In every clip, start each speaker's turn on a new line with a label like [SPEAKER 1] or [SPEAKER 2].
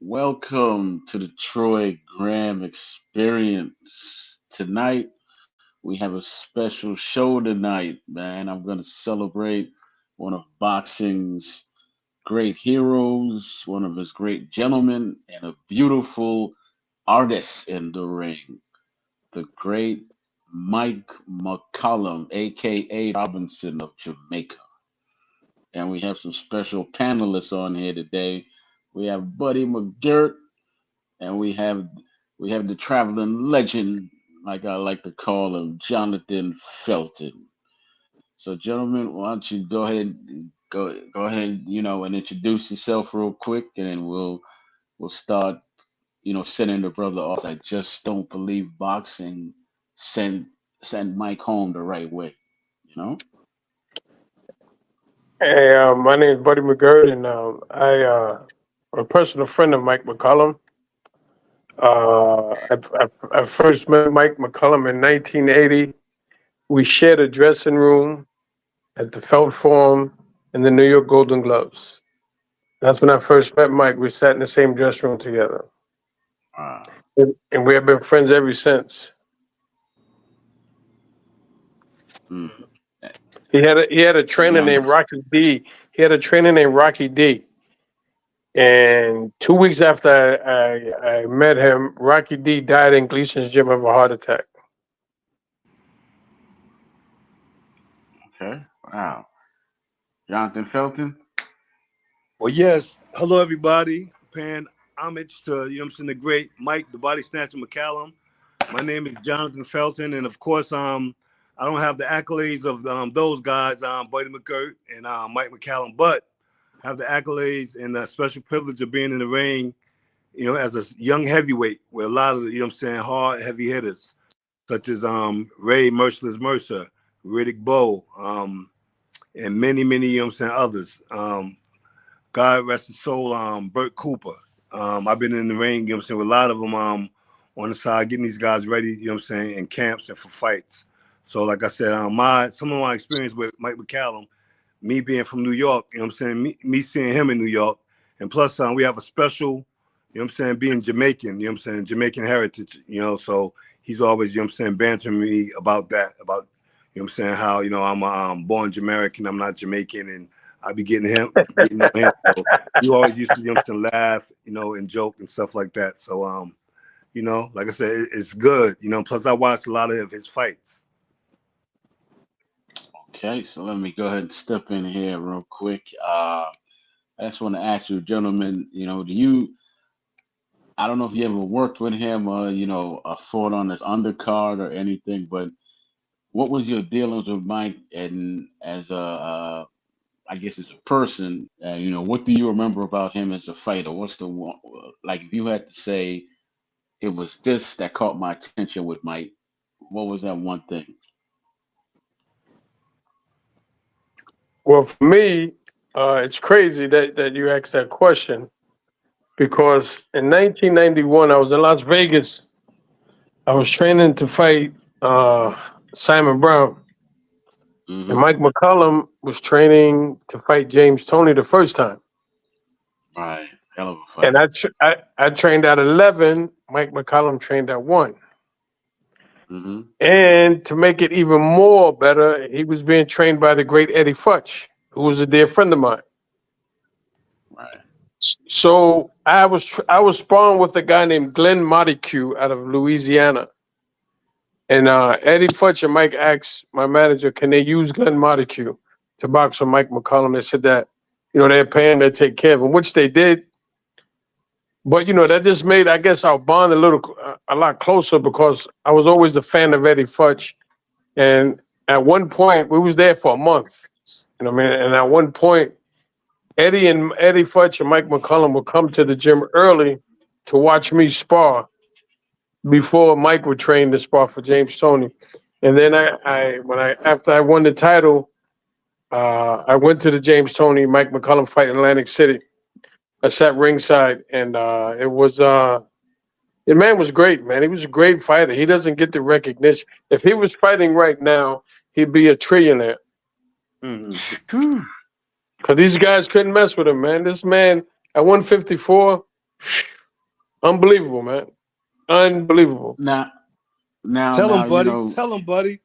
[SPEAKER 1] Welcome to the Troy Graham Experience. Tonight, we have a special show tonight, man. I'm going to celebrate one of boxing's great heroes, one of his great gentlemen, and a beautiful artist in the ring, the great Mike McCallum, aka Robinson of Jamaica. And we have some special panelists on here today. We have Buddy Mcgrit, and we have the traveling legend, like I like to call him, Jonathan Felton. So, gentlemen, why don't you go ahead, and introduce yourself real quick, and then we'll start, sending the brother off. I just don't believe boxing send send Mike home the right way, you know.
[SPEAKER 2] Hey, my name is Buddy Mcgrit, and I'm a personal friend of Mike McCallum. I first met Mike McCallum in 1980. We shared a dressing room at the Felt Forum in the New York Golden Gloves. That's when I first met Mike. We sat in the same dressing room together,
[SPEAKER 1] Uh,
[SPEAKER 2] and we have been friends ever since.
[SPEAKER 1] mm,
[SPEAKER 2] He had a trainer
[SPEAKER 1] young.
[SPEAKER 2] named Rocky D. He had a trainer named Rocky D. And 2 weeks after I met him, Rocky D died in Gleason's gym of a heart attack.
[SPEAKER 1] Okay. Wow. Jonathan Felton.
[SPEAKER 3] Well, yes. Hello, everybody. Paying homage to, the great Mike, the body snatcher McCallum. My name is Jonathan Felton. And of course, I don't have the accolades of those guys, Buddy McGirt and Mike McCallum, but I have the accolades and the special privilege of being in the ring, as a young heavyweight with a lot of, hard, heavy hitters, such as Ray Merciless Mercer, Riddick Bowe, and many, many, others. God rest his soul, Burt Cooper. I've been in the ring, with a lot of them on the side, getting these guys ready, in camps and for fights. So, like I said, some of my experience with Mike McCallum, me being from New York, me seeing him in New York, and plus we have a special, being Jamaican, Jamaican heritage, so he's always, bantering me about that, about, how, I'm born Jamaican, I'm not Jamaican, and I be getting on him. So he always used to, laugh, and joke and stuff like that. So, like I said, it's good, plus I watched a lot of his fights.
[SPEAKER 1] Okay, so let me go ahead and step in here real quick. I just want to ask you, gentlemen, I don't know if you ever worked with him or, fought on his undercard or anything, but what was your dealings with Mike and as I guess as a person, what do you remember about him as a fighter? What's the one, like, if you had to say it was this that caught my attention with Mike, what was that one thing?
[SPEAKER 2] Well, for me, it's crazy that you asked that question because in 1991, I was in Las Vegas. I was training to fight Simon Brown, and
[SPEAKER 1] Mm-hmm.
[SPEAKER 2] Mike McCollum was training to fight James Toney the first time.
[SPEAKER 1] Right. Hell of a
[SPEAKER 2] And
[SPEAKER 1] fight.
[SPEAKER 2] I trained at 11. Mike McCollum trained at 1.
[SPEAKER 1] Mm-hmm.
[SPEAKER 2] And to make it even more better, he was being trained by the great Eddie Futch, who was a dear friend of mine.
[SPEAKER 1] Right.
[SPEAKER 2] So I was sparring with a guy named Glenn Montague out of Louisiana. And Eddie Futch and Mike asked my manager, can they use Glenn Montague to box with Mike McCollum? They said that, they're paying, they take care of him, which they did. But that just made, I guess, our bond a lot closer because I was always a fan of Eddie Futch, and at one point we was there for a month. What I mean, and at one point, Eddie Futch and Mike McCollum would come to the gym early to watch me spar before Mike would train to spar for James Toney. And then after I won the title, I went to the James Toney Mike McCollum fight in Atlantic City. I sat ringside, and the man was great, man. He was a great fighter. He doesn't get the recognition. If he was fighting right now, he'd be a trillionaire.
[SPEAKER 3] Mm-hmm.
[SPEAKER 2] Because these guys couldn't mess with him, man. This man at 154, Unbelievable, man. Unbelievable.
[SPEAKER 1] Now, now,
[SPEAKER 3] Tell him,
[SPEAKER 1] now, you
[SPEAKER 3] buddy.
[SPEAKER 1] know,
[SPEAKER 3] Tell him, buddy.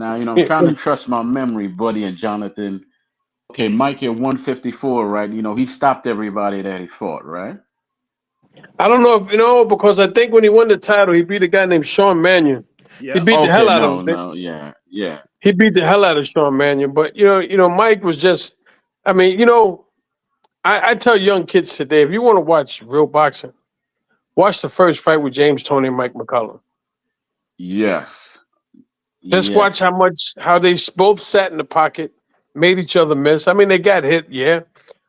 [SPEAKER 1] I'm trying to trust my memory, buddy and Jonathan. Okay, Mike at 154, right? You know, he stopped everybody that he fought, right?
[SPEAKER 2] I don't know if you know because I think when he won the title, he beat a guy named Sean Mannion. He
[SPEAKER 3] Yep.
[SPEAKER 2] beat the hell
[SPEAKER 1] Okay,
[SPEAKER 2] out of
[SPEAKER 1] no,
[SPEAKER 2] him.
[SPEAKER 1] no, yeah, yeah.
[SPEAKER 2] He beat the hell out of Sean Mannion. But Mike was just. I mean, I tell young kids today, if you want to watch real boxing, watch the first fight with James Toney and Mike McCallum.
[SPEAKER 1] Yes,
[SPEAKER 2] Just watch
[SPEAKER 1] yes.
[SPEAKER 2] how they both sat in the pocket, made each other miss. I mean, they got hit, yeah,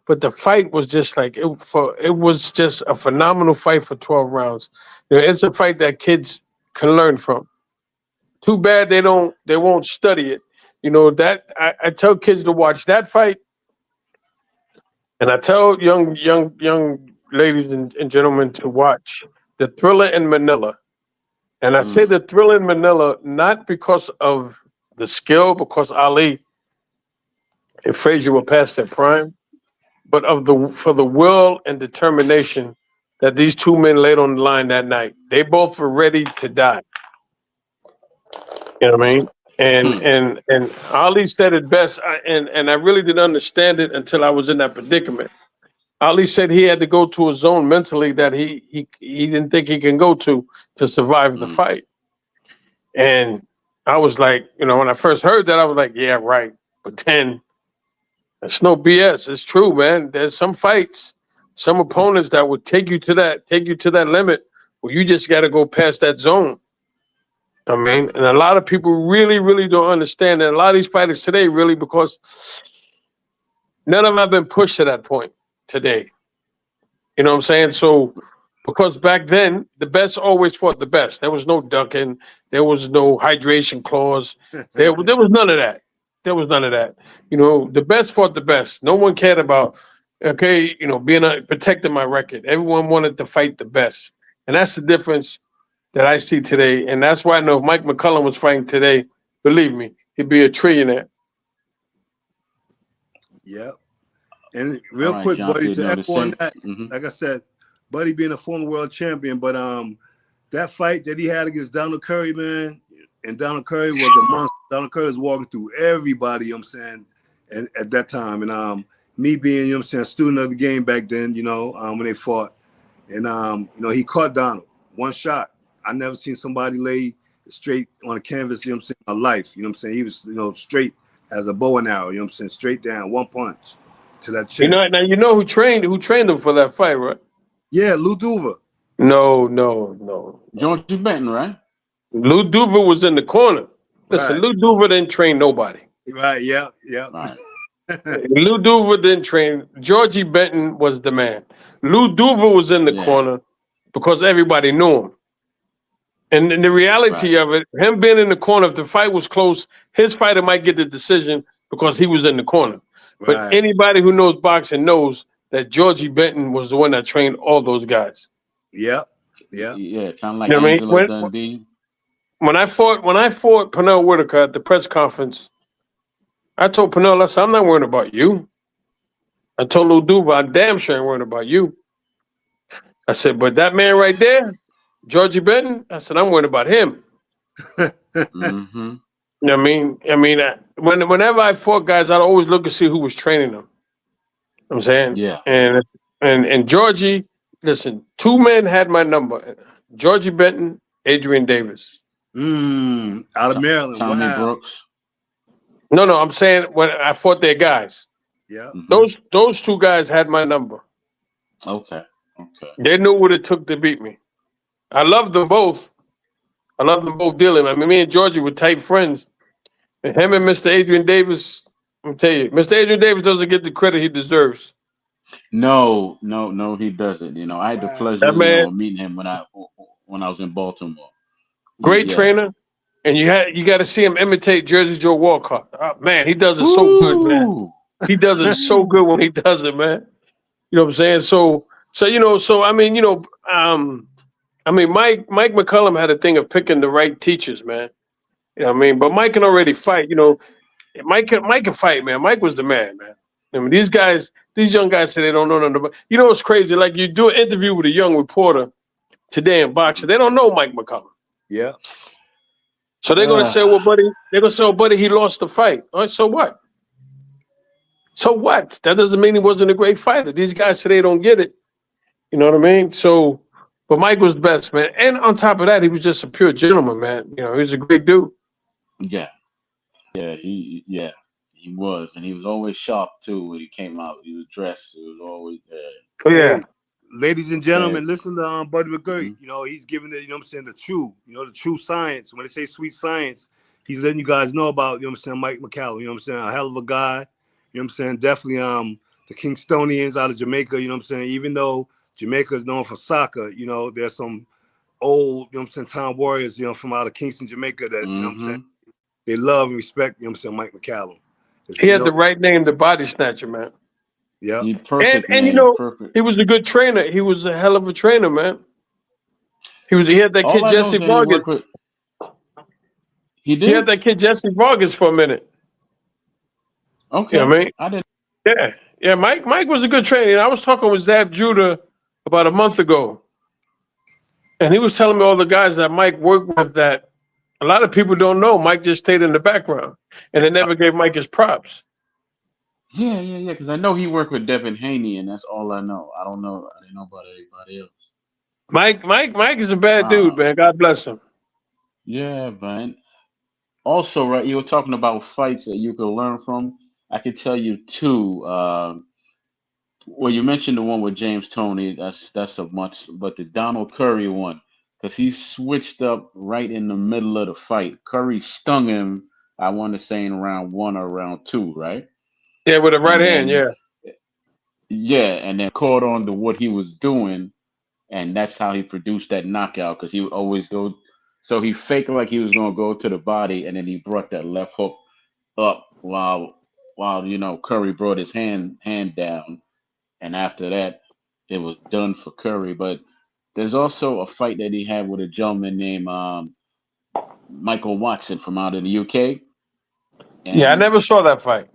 [SPEAKER 2] but the fight was just like it was just a phenomenal fight for 12 rounds. It's a fight that kids can learn from. Too bad they won't study it. That I tell kids to watch that fight, and I tell young ladies and gentlemen to watch the Thriller in Manila. And I say
[SPEAKER 1] Mm,
[SPEAKER 2] the Thriller in Manila not because of the skill, because Ali and Frazier were past their prime, but for the will and determination that these two men laid on the line that night. They both were ready to die. You know what I mean? And
[SPEAKER 1] hmm,
[SPEAKER 2] and and Ali said it best, and I really didn't understand it until I was in that predicament. Ali said he had to go to a zone mentally that he didn't think he can go to survive the
[SPEAKER 1] mm,
[SPEAKER 2] fight. And I was like, when I first heard that, I was like, yeah, right. But then it's no BS. It's true, man. There's some fights, some opponents that would take you to that limit where you just got to go past that zone. I mean, and a lot of people really, really don't understand that. A lot of these fighters today, really, because none of them have been pushed to that point today. You know what I'm saying? So, because back then, the best always fought the best. There was no ducking. There was no hydration clause. There was none of that. There was none of that. The best fought the best. No one cared about, okay, protecting my record. Everyone wanted to fight the best. And that's the difference that I see today. And that's why I know if Mike McCallum was fighting today, believe me, he'd be a trillionaire.
[SPEAKER 3] Yep. And
[SPEAKER 1] all
[SPEAKER 3] real
[SPEAKER 1] right,
[SPEAKER 3] quick, buddy,
[SPEAKER 1] Jonathan.
[SPEAKER 3] to
[SPEAKER 1] No, the
[SPEAKER 3] echo on
[SPEAKER 1] same.
[SPEAKER 3] that,
[SPEAKER 1] Hmm.
[SPEAKER 3] like I said, Buddy being a former world champion, but that fight that he had against Donald Curry, man, and Donald Curry was a monster. Donald Curry was walking through everybody, you know what I'm saying, and at that time. And me being, you know what I'm saying, a student of the game back then, when they fought. And he caught Donald. One shot. I never seen somebody lay straight on a canvas, you know what I'm saying, my life. You know what I'm saying? He was, straight as a bow and arrow, you know what I'm saying, straight down, one punch to that chin.
[SPEAKER 2] Now who trained him for that fight, right?
[SPEAKER 3] Yeah, Lou Duva.
[SPEAKER 2] No, no, no, no.
[SPEAKER 1] Georgie Benton, right?
[SPEAKER 2] Lou Duva was in the corner. Listen,
[SPEAKER 3] Right.
[SPEAKER 2] Lou Duva didn't train nobody.
[SPEAKER 3] Right. Yeah. Yeah.
[SPEAKER 1] Right.
[SPEAKER 2] Lou Duva didn't train. Georgie Benton was the man. Lou Duva was in the
[SPEAKER 1] Yeah.
[SPEAKER 2] corner because everybody knew him. And the
[SPEAKER 1] Right.
[SPEAKER 2] reality of it, him being in the corner, if the fight was close, his fighter might get the decision because he was in the corner. But
[SPEAKER 3] Right.
[SPEAKER 2] anybody who knows boxing knows that Georgie Benton was the one that trained all those guys.
[SPEAKER 3] Yeah. Yeah.
[SPEAKER 1] Yeah, kind of
[SPEAKER 2] You
[SPEAKER 1] like
[SPEAKER 2] know what I mean?
[SPEAKER 1] Angelo Dundee.
[SPEAKER 2] When I fought Pernell Whitaker at the press conference, I told Pernell, I said, I'm not worried about you. I told Lou Duva, I'm damn sure I ain't worried about you. I said, but that man right there, Georgie Benton, I said, I'm worried about him.
[SPEAKER 1] Mm-hmm.
[SPEAKER 2] You know what I mean? Whenever I fought guys, I'd always look to see who was training them. You know what I'm saying?
[SPEAKER 1] Yeah.
[SPEAKER 2] And Georgie, listen, two men had my number. Georgie Benton, Adrian Davis.
[SPEAKER 3] Out of Maryland.
[SPEAKER 1] Tommy
[SPEAKER 3] Wow.
[SPEAKER 1] Brooks.
[SPEAKER 2] No, I'm saying when I fought their guys.
[SPEAKER 3] Yeah.
[SPEAKER 1] Hmm.
[SPEAKER 2] Those two guys had my number.
[SPEAKER 1] Okay. Okay.
[SPEAKER 2] They knew what it took to beat me. I loved them both. I loved them both dealing. I mean, me and Georgie were tight friends. And him and Mr. Adrian Davis, I'm tell you, Mr. Adrian Davis doesn't get the credit he deserves.
[SPEAKER 1] No, no, no, he doesn't. I had the
[SPEAKER 3] Wow.
[SPEAKER 1] pleasure,
[SPEAKER 2] That man,
[SPEAKER 1] of meeting him when I was in Baltimore.
[SPEAKER 2] great
[SPEAKER 1] Yeah.
[SPEAKER 2] trainer. And you got to see him imitate Jersey Joe Walcott. Oh, man, he does it so good, man.
[SPEAKER 1] Woo!
[SPEAKER 2] He does it so good when he does it, man. You know what I'm saying? So Mike McCallum had a thing of picking the right teachers, man. You know what I mean? But Mike can already fight. Mike can fight, man. Mike was the man, man. I mean, these young guys say they don't know nothing about. You know what's crazy? Like you do an interview with a young reporter today in boxing, they don't know Mike McCallum.
[SPEAKER 3] Yeah.
[SPEAKER 2] So they're gonna say, "Well, buddy," he lost the fight. All right, so what? So what? That doesn't mean he wasn't a great fighter. These guys today don't get it. You know what I mean? So, but Mike was the best, man. And on top of that, he was just a pure gentleman, man. You know, he was a great dude.
[SPEAKER 1] Yeah, he was, and he was always sharp too when he came out. He was dressed. It was always
[SPEAKER 2] Oh, yeah.
[SPEAKER 3] Hey, ladies and gentlemen,
[SPEAKER 1] yeah.
[SPEAKER 3] listen to Buddy Mcgrit.
[SPEAKER 1] Mhm.
[SPEAKER 3] You know, he's giving it, the true science. When they say sweet science, he's letting you guys know about, Mike McCallum, a hell of a guy. Definitely the Kingstonians out of Jamaica, even though Jamaica is known for soccer, there's some old, town warriors, from out of Kingston, Jamaica that, they love and respect, Mike McCallum.
[SPEAKER 2] He had the right name, the body snatcher, man.
[SPEAKER 3] Yeah.
[SPEAKER 1] He perfect,
[SPEAKER 2] And
[SPEAKER 1] man. Perfect.
[SPEAKER 2] he was a good trainer. He was a hell of a trainer, man. He had that
[SPEAKER 1] All
[SPEAKER 2] kid
[SPEAKER 1] I know is
[SPEAKER 2] Jesse
[SPEAKER 1] that he
[SPEAKER 2] Vargas.
[SPEAKER 1] worked with. He
[SPEAKER 2] He had
[SPEAKER 1] did.
[SPEAKER 2] that kid Jesse Vargas for a minute.
[SPEAKER 1] Okay.
[SPEAKER 2] You know what I mean?
[SPEAKER 1] I didn't.
[SPEAKER 2] Yeah. Mike was a good trainer. And I was talking with Zab Judah about a month ago, and he was telling me all the guys that Mike worked with that a lot of people don't know. Mike just stayed in the background, and they never gave Mike his props.
[SPEAKER 1] Yeah. Because I know he worked with Devin Haney, and that's all I know. I don't know. I didn't know about anybody else.
[SPEAKER 2] Mike is a bad dude, man. God bless him.
[SPEAKER 1] Yeah, man. Also, right, you were talking about fights that you could learn from. I could tell you two. Well, you mentioned the one with James Toney. That's a much, but the Donald Curry one, because he switched up right in the middle of the fight. Curry stung him. I want to say in round one or round two, right?
[SPEAKER 2] Yeah, with the right
[SPEAKER 1] And
[SPEAKER 2] hand.
[SPEAKER 1] then
[SPEAKER 2] Yeah.
[SPEAKER 1] and then caught on to what he was doing, and that's how he produced that knockout. Because he would always go. So he faked like he was gonna go to the body, and then he brought that left hook up while Curry brought his hand down, and after that it was done for Curry. But there's also a fight that he had with a gentleman named Michael Watson from out in the UK,
[SPEAKER 2] Yeah, I
[SPEAKER 1] and
[SPEAKER 2] never saw that fight.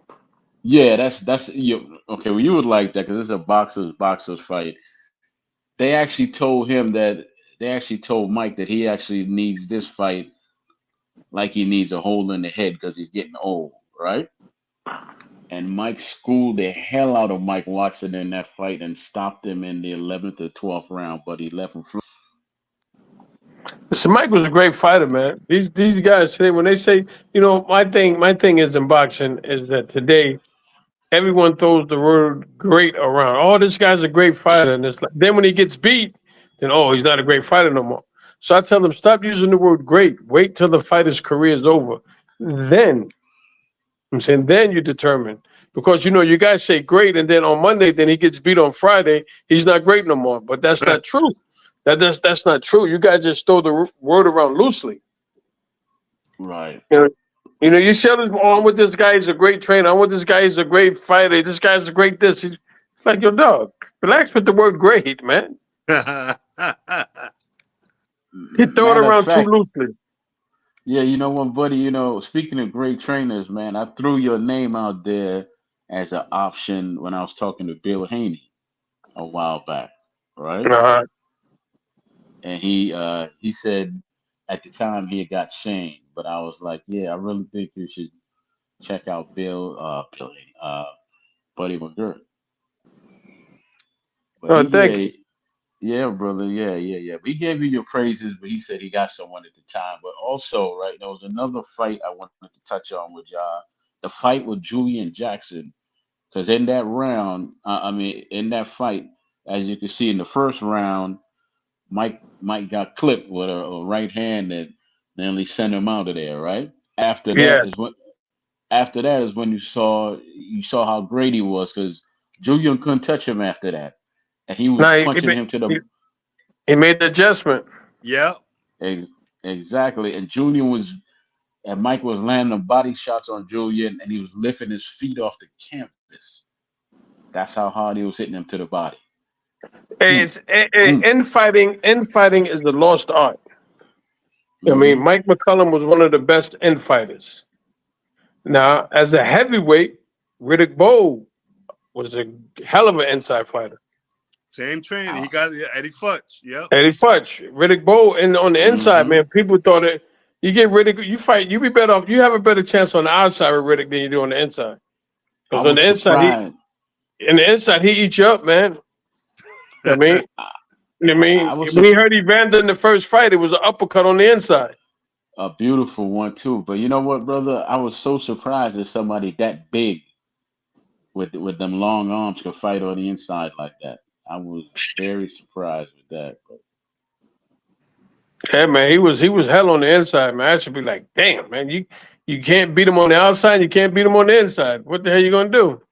[SPEAKER 1] yeah, that's you. Okay, well you would like that because it's a boxers fight. They actually told Mike that he actually needs this fight like he needs a hole in the head because he's getting old, right? And Mike schooled the hell out of Mike Watson in that fight and stopped him in the 11th or 12th round, but he left him.
[SPEAKER 2] So Mike was a great fighter, man. These guys today, when they say, my thing is in boxing is that today everyone throws the word great around. Oh, this guy's a great fighter. And it's like, then when he gets beat, then, oh, he's not a great fighter no more. So I tell them, stop using the word great. Wait till the fighter's career is over. Then, I'm saying, then you determine. Because, you guys say great, and then on Monday, then he gets beat on Friday. He's not great no more. But that's not true. That's not true. You guys just throw the word around loosely.
[SPEAKER 1] Right.
[SPEAKER 2] You see this, oh, I'm with this guy, he's a great trainer. I'm with this guy, he's a great fighter. This guy's a great this. It's like, your dog, relax with the word great, man. You throw it
[SPEAKER 1] Matter of
[SPEAKER 2] around too
[SPEAKER 1] fact,
[SPEAKER 2] loosely.
[SPEAKER 1] yeah, you know what, buddy? Speaking of great trainers, man, I threw your name out there as an option when I was talking to Bill Haney a while back, right?
[SPEAKER 2] Uh-huh.
[SPEAKER 1] And he said at the time he had got shamed, but I was like, yeah, I really think you should check out Bill Haney, Buddy McGirt. But
[SPEAKER 2] Oh, thank you.
[SPEAKER 1] yeah, brother, yeah. He gave you your praises, but he said he got someone at the time. But also, right, there was another fight I wanted to touch on with y'all. The fight with Julian Jackson. Because in that round, in that fight, as you can see in the first round, Mike got clipped with a right hand that nearly sent him out of there. Right after
[SPEAKER 2] Yeah.
[SPEAKER 1] that is when you saw how great he was because Julian couldn't touch him after that, and he was
[SPEAKER 2] Now,
[SPEAKER 1] punching him to the
[SPEAKER 2] he made the adjustment.
[SPEAKER 3] Yeah.
[SPEAKER 1] ex- exactly, and Mike was landing body shots on Julian, and he was lifting his feet off the canvas. That's how hard he was hitting him to the body. Mm,
[SPEAKER 2] It's
[SPEAKER 1] mm,
[SPEAKER 2] infighting is the lost art. I mean,
[SPEAKER 1] mm-hmm.
[SPEAKER 2] Mike McCallum was one of the best infighters. Now, as a heavyweight, Riddick Bowe was a hell of an inside fighter.
[SPEAKER 3] Same training. He got Eddie Futch. Yep.
[SPEAKER 2] Eddie Futch, Riddick Bowe, and on the inside, man, people thought that you get Riddick, you fight, you be better off. You have a better chance on the outside with Riddick than you do on the inside. Because on the inside, he eats you up, man. I mean, when he hurt Evander in the first fight, it was an uppercut on the inside.
[SPEAKER 1] A beautiful one too. But you know what, brother? I was so surprised that somebody that big with them long arms could fight on the inside like that. I was very surprised with that. But.
[SPEAKER 2] Yeah, man, he was hell on the inside, man. I should be like, damn, man, you can't beat him on the outside, you can't beat him on the inside. What the hell you gonna do?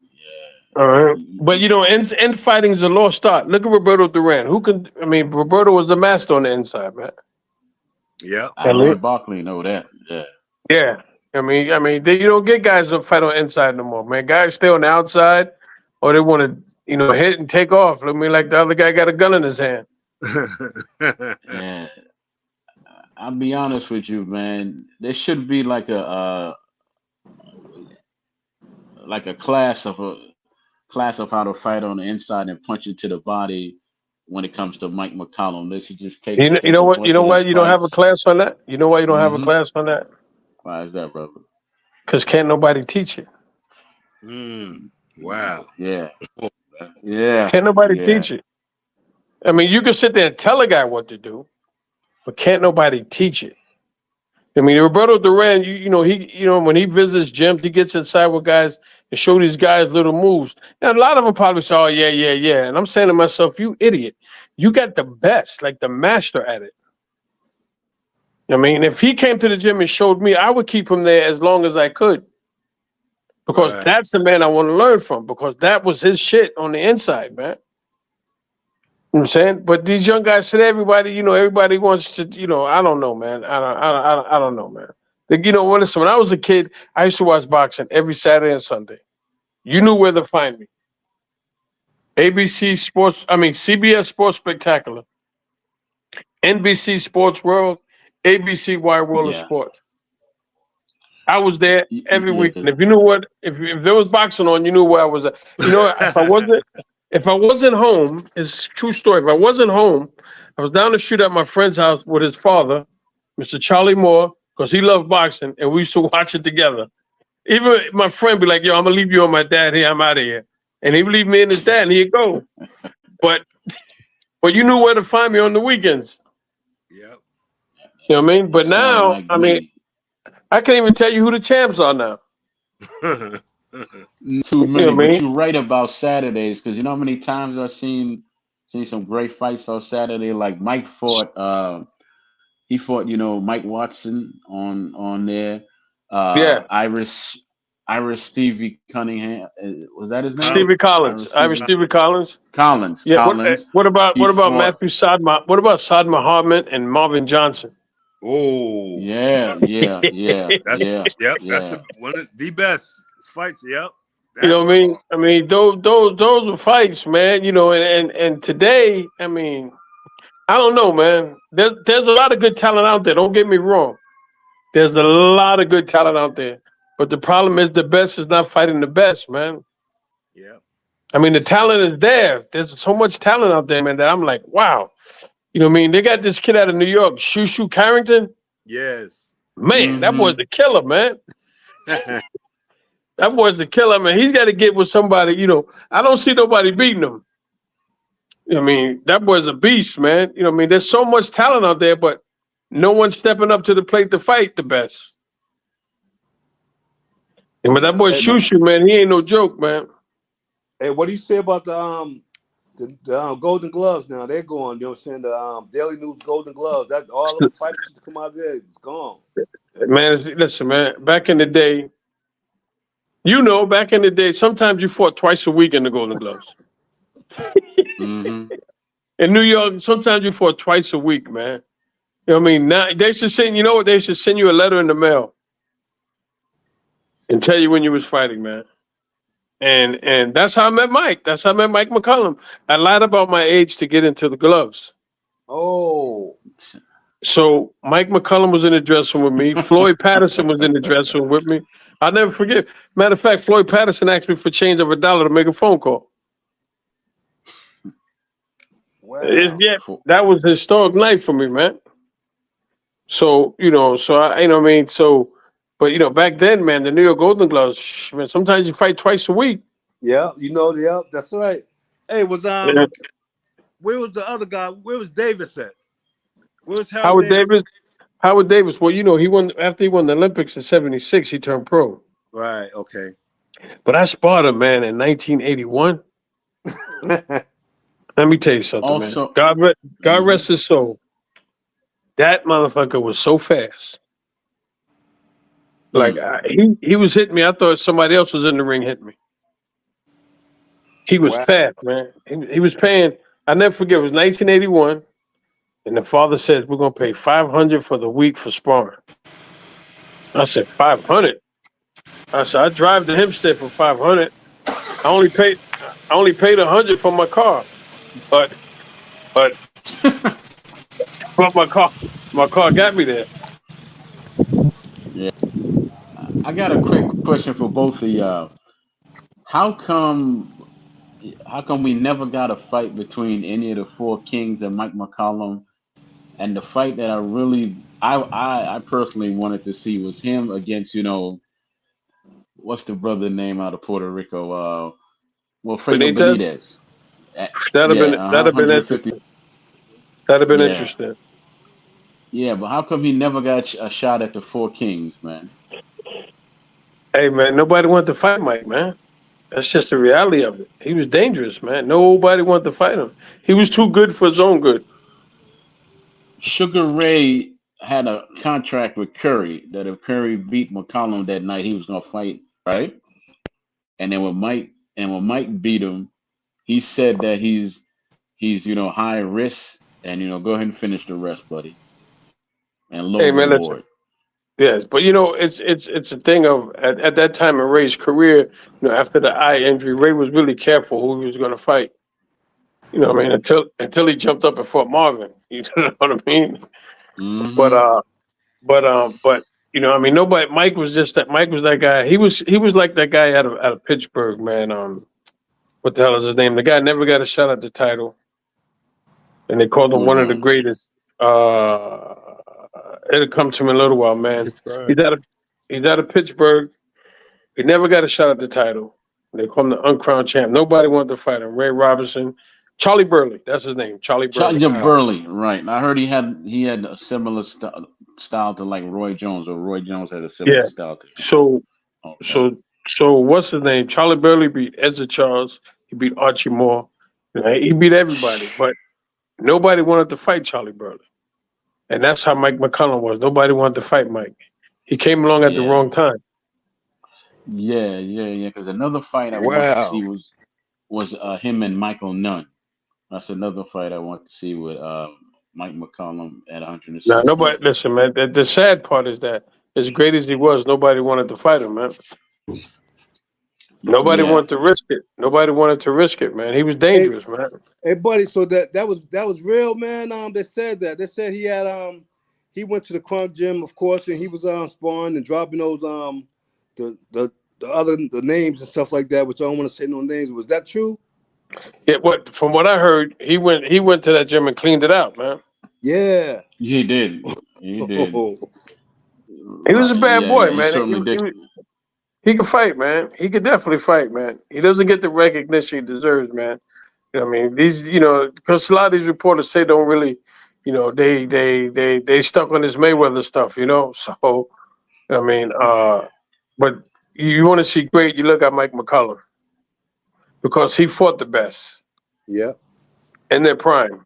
[SPEAKER 2] Yeah. All right. But you know, end fighting is a lost art. Look at Roberto Duran. Roberto was the master on the inside, man.
[SPEAKER 3] Yeah.
[SPEAKER 1] Alan Barkley know that. Yeah.
[SPEAKER 2] Yeah. I mean, you don't get guys that fight on the inside no more, man. Guys stay on the outside, or they want to, hit and take off. I mean, like the other guy got a gun in his hand.
[SPEAKER 1] Yeah. I'll be honest with you, man. There should be like a class of how to fight on the inside and punch into the body when it comes to Mike McCallum. They should just take.
[SPEAKER 2] You know what? You know why you don't have a class on that? You know why you don't have a class on that?
[SPEAKER 1] Why is that, brother?
[SPEAKER 2] Because can't nobody teach it.
[SPEAKER 3] Wow.
[SPEAKER 1] Yeah. Yeah.
[SPEAKER 2] Can't nobody teach it. I mean, you can sit there and tell a guy what to do, but can't nobody teach it. I mean, Roberto Duran, when he visits gyms, he gets inside with guys and show these guys little moves. Now, a lot of them probably say, oh, yeah. And I'm saying to myself, you idiot, you got the best, like the master at it. I mean, if he came to the gym and showed me, I would keep him there as long as I could. Because that's the man I want to learn from, because that was his shit on the inside, man. You know what I'm saying? But these young guys said everybody wants to, I don't know, man. I don't know, man. When I was a kid, I used to watch boxing every Saturday and Sunday. You knew where to find me. CBS Sports Spectacular, NBC Sports World, ABC Wide World of Sports. I was there every week. And if you knew what, if there was boxing on, you knew where I was at. If I wasn't home, it's a true story. If I wasn't home, I was down the street at my friend's house with his father, Mr. Charlie Moore, because he loved boxing, and we used to watch it together. Even my friend be like, yo, I'm going to leave you on my dad here. I'm out of here. And he would leave me and his dad, and he'd go. But you knew where to find me on the weekends.
[SPEAKER 3] Yep.
[SPEAKER 2] You know what I mean? But now, I can't even tell you who the champs are now.
[SPEAKER 1] Too many. But you're right about Saturdays, because you know how many times I've seen some great fights on Saturday. Like Mike fought, he fought, Mike Watson on there. Irish Stevie Cunningham. Was that his name?
[SPEAKER 2] Stevie Collins. Irish Stevie Collins.
[SPEAKER 1] Collins.
[SPEAKER 2] Yeah.
[SPEAKER 1] Collins.
[SPEAKER 2] What about Matthew Sadma? What about Sadma Hartman and Marvin Johnson?
[SPEAKER 3] Oh.
[SPEAKER 1] Yeah.
[SPEAKER 3] That's one of the best fights. Yep.
[SPEAKER 2] You know what I mean? I mean, those were fights, man. And today, I mean, I don't know, man. There's a lot of good talent out there. Don't get me wrong. There's a lot of good talent out there. But the problem is the best is not fighting the best, man.
[SPEAKER 3] Yeah.
[SPEAKER 2] I mean, the talent is there. There's so much talent out there, man, that I'm like, wow. You know what I mean? They got this kid out of New York, Shushu Carrington.
[SPEAKER 3] Yes.
[SPEAKER 2] Man, that boy's the killer, man. That boy's the killer, man. He's got to get with somebody, I don't see nobody beating him. I mean, that boy's a beast, man. You know what I mean? There's so much talent out there, but no one's stepping up to the plate to fight the best. But that boy Shushu, man, he ain't no joke, man.
[SPEAKER 3] Hey, what do you say about the Golden Gloves now? They're going, you know what I'm saying? The Daily News Golden Gloves. That all of the fighters to come out of there, it's gone.
[SPEAKER 2] Man, listen, man, back in the day, sometimes you fought twice a week in the Golden Gloves. In New York, sometimes you fought twice a week, man. You know what I mean? Now they should send, they should send you a letter in the mail and tell you when you was fighting, man. And that's how I met Mike. That's how I met Mike McCallum. I lied about my age to get into the gloves.
[SPEAKER 3] Oh.
[SPEAKER 2] So Mike McCallum was in the dressing room with me. Floyd Patterson was in the dressing room with me. I'll never forget. Matter of fact, Floyd Patterson asked me for change of $1 to make a phone call.
[SPEAKER 3] Wow.
[SPEAKER 2] Yeah, that was a historic night for me, man. So so I, what I mean, but back then, man, the New York Golden Gloves, man, sometimes you fight twice a week.
[SPEAKER 3] Yeah, yeah, that's right. Hey,
[SPEAKER 2] Yeah.
[SPEAKER 3] where was the other guy? Where was Davis at? Where was Harold
[SPEAKER 2] Howard
[SPEAKER 3] Davis?
[SPEAKER 2] Davis. Howard Davis. Well, he won after he won the Olympics in '76. He turned pro.
[SPEAKER 3] Right. Okay.
[SPEAKER 2] But I sparred him, man, in 1981. Let me tell you something, man.
[SPEAKER 1] Also,
[SPEAKER 2] God
[SPEAKER 1] mhm.
[SPEAKER 2] rest his soul. That motherfucker was so fast. Like
[SPEAKER 1] Mm.
[SPEAKER 2] he was hitting me. I thought somebody else was in the ring hitting me. He was
[SPEAKER 3] Wow.
[SPEAKER 2] fast, man. He was paying. I never forget. It was 1981, and the father said, "We're gonna pay 500 for the week for sparring." I said, 500. I said, I drive to Hempstead for 500. I only paid 100 for my car, but but but my car got me there.
[SPEAKER 1] Yeah, I got a quick question for both of y'all. How come? How come we never got a fight between any of the four kings and Mike McCollum? And the fight that I personally wanted to see was him against what's the brother name out of Puerto Rico? Wilfredo
[SPEAKER 2] Benitez.
[SPEAKER 1] Benitez.
[SPEAKER 2] That'd have
[SPEAKER 1] Yeah,
[SPEAKER 2] been that'd have been
[SPEAKER 1] 150.
[SPEAKER 2] interesting. That'd have been
[SPEAKER 1] Yeah,
[SPEAKER 2] interesting.
[SPEAKER 1] yeah, but how come he never got a shot at the four kings, man?
[SPEAKER 2] Hey man, nobody wanted to fight Mike, man. That's just the reality of it. He was dangerous, man. Nobody wanted to fight him. He was too good for his own good.
[SPEAKER 1] Sugar Ray had a contract with Curry that if Curry beat McCollum that night, he was gonna fight, right? And then when Mike beat him, he said that he's high risk and go ahead and finish the rest, buddy, and low
[SPEAKER 2] Hey man, listen.
[SPEAKER 1] reward.
[SPEAKER 2] Yes, but it's a thing of at that time in Ray's career, after the eye injury, Ray was really careful who he was going to fight. I mean, until he jumped up and fought Marvin. You know what I mean? But
[SPEAKER 1] Hmm.
[SPEAKER 2] uh, but I mean, nobody. Mike was just that. Mike was that guy. He was like that guy out of Pittsburgh, man. What the hell is his name? The guy never got a shot at the title, and they called him
[SPEAKER 1] Who is
[SPEAKER 2] one of the
[SPEAKER 1] that?
[SPEAKER 2] greatest. It'll come to me in a little while, man.
[SPEAKER 3] Pittsburgh.
[SPEAKER 2] He's out of he's out of Pittsburgh. He never got a shot at the title. They call him the uncrowned champ. Nobody wanted to fight him. Ray Robinson, Charlie Burley. That's his name, Charlie Burley.
[SPEAKER 1] Charlie
[SPEAKER 3] Wow.
[SPEAKER 1] Burley, right? I heard he had a similar style to like Roy Jones, or Roy Jones had a similar
[SPEAKER 2] Yeah.
[SPEAKER 1] style to him.
[SPEAKER 2] So
[SPEAKER 1] Okay.
[SPEAKER 2] so so what's his name? Charlie Burley beat Ezra Charles. He beat Archie Moore. Right? He beat everybody, but nobody wanted to fight Charlie Burley. And that's how Mike McCollum was. Nobody wanted to fight Mike. He came along at the
[SPEAKER 1] Yeah,
[SPEAKER 2] wrong time.
[SPEAKER 1] yeah. Because another fight I want to
[SPEAKER 3] Wow.
[SPEAKER 1] see was him and Michael Nunn. That's another fight I want to see with Mike McCollum at
[SPEAKER 2] Now,
[SPEAKER 1] 160.
[SPEAKER 2] nobody listen, man. The sad part is that as great as he was, nobody wanted to fight him, man. Nobody
[SPEAKER 1] Yeah,
[SPEAKER 2] wanted to risk it. Nobody wanted to risk it, man. He was
[SPEAKER 3] Hey,
[SPEAKER 2] dangerous, man.
[SPEAKER 3] hey, buddy. So that was real, man. They said that. They said he went to the Crunk Gym, of course, and he was sparring and dropping those the names and stuff like that, which I don't want to say no names. Was that true?
[SPEAKER 2] Yeah, from what I heard, he went to that gym and cleaned it out, man.
[SPEAKER 3] Yeah.
[SPEAKER 1] he did. He did.
[SPEAKER 2] He was a bad
[SPEAKER 1] Yeah,
[SPEAKER 2] boy,
[SPEAKER 1] he
[SPEAKER 2] man.
[SPEAKER 1] certainly did.
[SPEAKER 2] He could fight, man. He could definitely fight, man. He doesn't get the recognition he deserves, man. I mean, because a lot of these reporters say don't really, they stuck on this Mayweather stuff, So I mean, but you want to see great, you look at Mike McCullough because he fought the best
[SPEAKER 3] Yeah.
[SPEAKER 2] in their prime.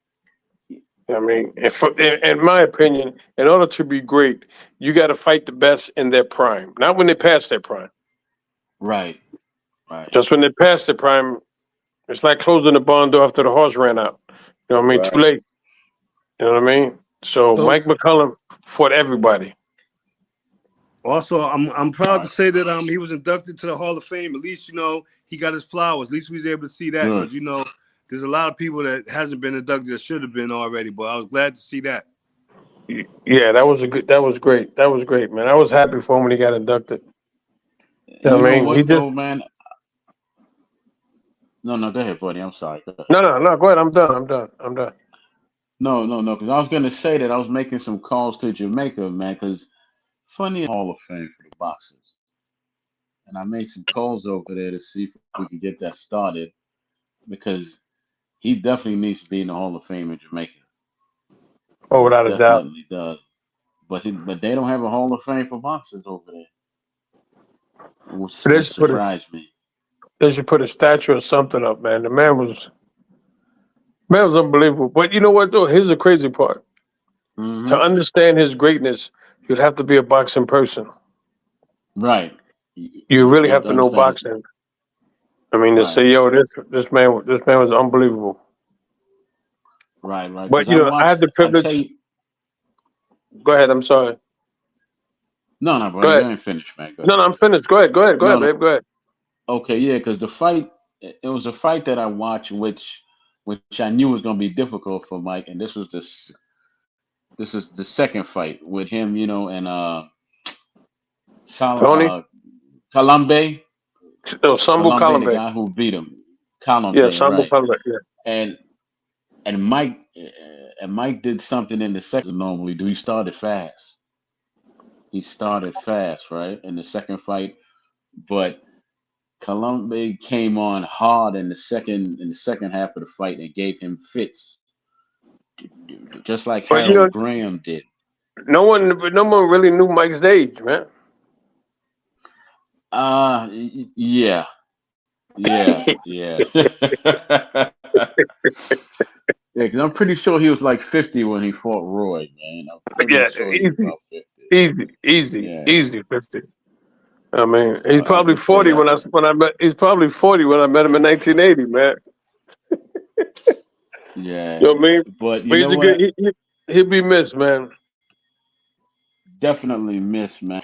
[SPEAKER 2] I mean, in my opinion, in order to be great, you got to fight the best in their prime, not when they pass their prime.
[SPEAKER 1] Right, right.
[SPEAKER 2] Just when they pass their prime, it's like closing the barn door after the horse ran out. You know what I mean? Too
[SPEAKER 3] Right.
[SPEAKER 2] late. You know what I mean? So
[SPEAKER 3] So
[SPEAKER 2] Mike McCullum fought everybody.
[SPEAKER 3] also, I'm proud to
[SPEAKER 1] Right.
[SPEAKER 3] say that he was inducted to the Hall of Fame. At least he got his flowers. At least we was able to see that
[SPEAKER 1] Good.
[SPEAKER 3] because there's a lot of people that hasn't been inducted that should have been already. But I was glad to see that.
[SPEAKER 2] Yeah, that was great. That was great, man. I was happy for him when he got inducted. I
[SPEAKER 1] You know
[SPEAKER 2] mean, he
[SPEAKER 1] what
[SPEAKER 2] just
[SPEAKER 1] though, man? No, no, go ahead, buddy. I'm sorry. Go ahead.
[SPEAKER 2] no. Go ahead. I'm done. I'm done.
[SPEAKER 1] No, no, no. Because I was gonna say that I was making some calls to Jamaica, man. Because funny Hall of Fame for the boxers, and I made some calls over there to see if we could get that started because he definitely needs to be in the Hall of Fame in Jamaica.
[SPEAKER 2] Oh,
[SPEAKER 1] He
[SPEAKER 2] without a doubt.
[SPEAKER 1] definitely does. But they don't have a Hall of Fame for boxers over there,
[SPEAKER 2] They
[SPEAKER 1] which
[SPEAKER 2] should put a
[SPEAKER 1] surprised me.
[SPEAKER 2] they should put a statue or something up, man. The man was unbelievable. But you know what though? Here's the crazy part. To
[SPEAKER 1] Hmm.
[SPEAKER 2] understand his greatness, you'd have to be a boxing person.
[SPEAKER 1] Right.
[SPEAKER 2] You really
[SPEAKER 1] You have
[SPEAKER 2] have
[SPEAKER 1] to
[SPEAKER 2] to know
[SPEAKER 1] understand this.
[SPEAKER 2] boxing. I mean, to
[SPEAKER 1] Right.
[SPEAKER 2] say, yo, this man was unbelievable.
[SPEAKER 1] Right. Right.
[SPEAKER 2] But
[SPEAKER 1] Because
[SPEAKER 2] you know, I had the
[SPEAKER 1] I tell
[SPEAKER 2] privilege.
[SPEAKER 1] you,
[SPEAKER 2] Go ahead. I'm sorry.
[SPEAKER 1] no, no,
[SPEAKER 2] Go
[SPEAKER 1] buddy,
[SPEAKER 2] ahead.
[SPEAKER 1] go ahead and finish, man. Go
[SPEAKER 2] No,
[SPEAKER 1] ahead.
[SPEAKER 2] no, I'm finished. Go ahead. Go
[SPEAKER 1] No,
[SPEAKER 2] ahead,
[SPEAKER 1] no.
[SPEAKER 2] babe. Go ahead.
[SPEAKER 1] Okay, yeah, because the fight, it was a fight that I watched, which I knew was going to be difficult for Mike, and this is the second fight with him, and Sal,
[SPEAKER 2] Tony.
[SPEAKER 1] Kalambe,
[SPEAKER 2] No, Sambu
[SPEAKER 1] Kalambe, the
[SPEAKER 2] Kalambe.
[SPEAKER 1] guy who beat him,
[SPEAKER 2] Yeah,
[SPEAKER 1] Kalambe,
[SPEAKER 2] Sambu
[SPEAKER 1] right?
[SPEAKER 2] Kalambe. Yeah.
[SPEAKER 1] And and Mike and Mike did something in the second normally do. He started fast. He started fast, right, in the second fight, but Columbia came on hard in the second half of the fight and gave him fits, just like
[SPEAKER 2] But you know,
[SPEAKER 1] Harold Graham did.
[SPEAKER 2] no one really knew Mike's age, man.
[SPEAKER 1] Yeah, yeah, yeah. Yeah, because I'm pretty sure he was like 50 when he fought Roy, man. I'm pretty
[SPEAKER 2] Yeah,
[SPEAKER 1] sure he was
[SPEAKER 2] easy,
[SPEAKER 1] about 50. Yeah,
[SPEAKER 2] 50. I mean, he's
[SPEAKER 1] I
[SPEAKER 2] probably
[SPEAKER 1] could say
[SPEAKER 2] 40
[SPEAKER 1] that.
[SPEAKER 2] when I met. He's probably 40 when I met him in 1980, man.
[SPEAKER 1] Yeah,
[SPEAKER 2] You know what I mean?
[SPEAKER 1] but you
[SPEAKER 2] But
[SPEAKER 1] know
[SPEAKER 2] he's a good.
[SPEAKER 1] what?
[SPEAKER 2] He'll be missed, man.
[SPEAKER 1] Definitely miss, man.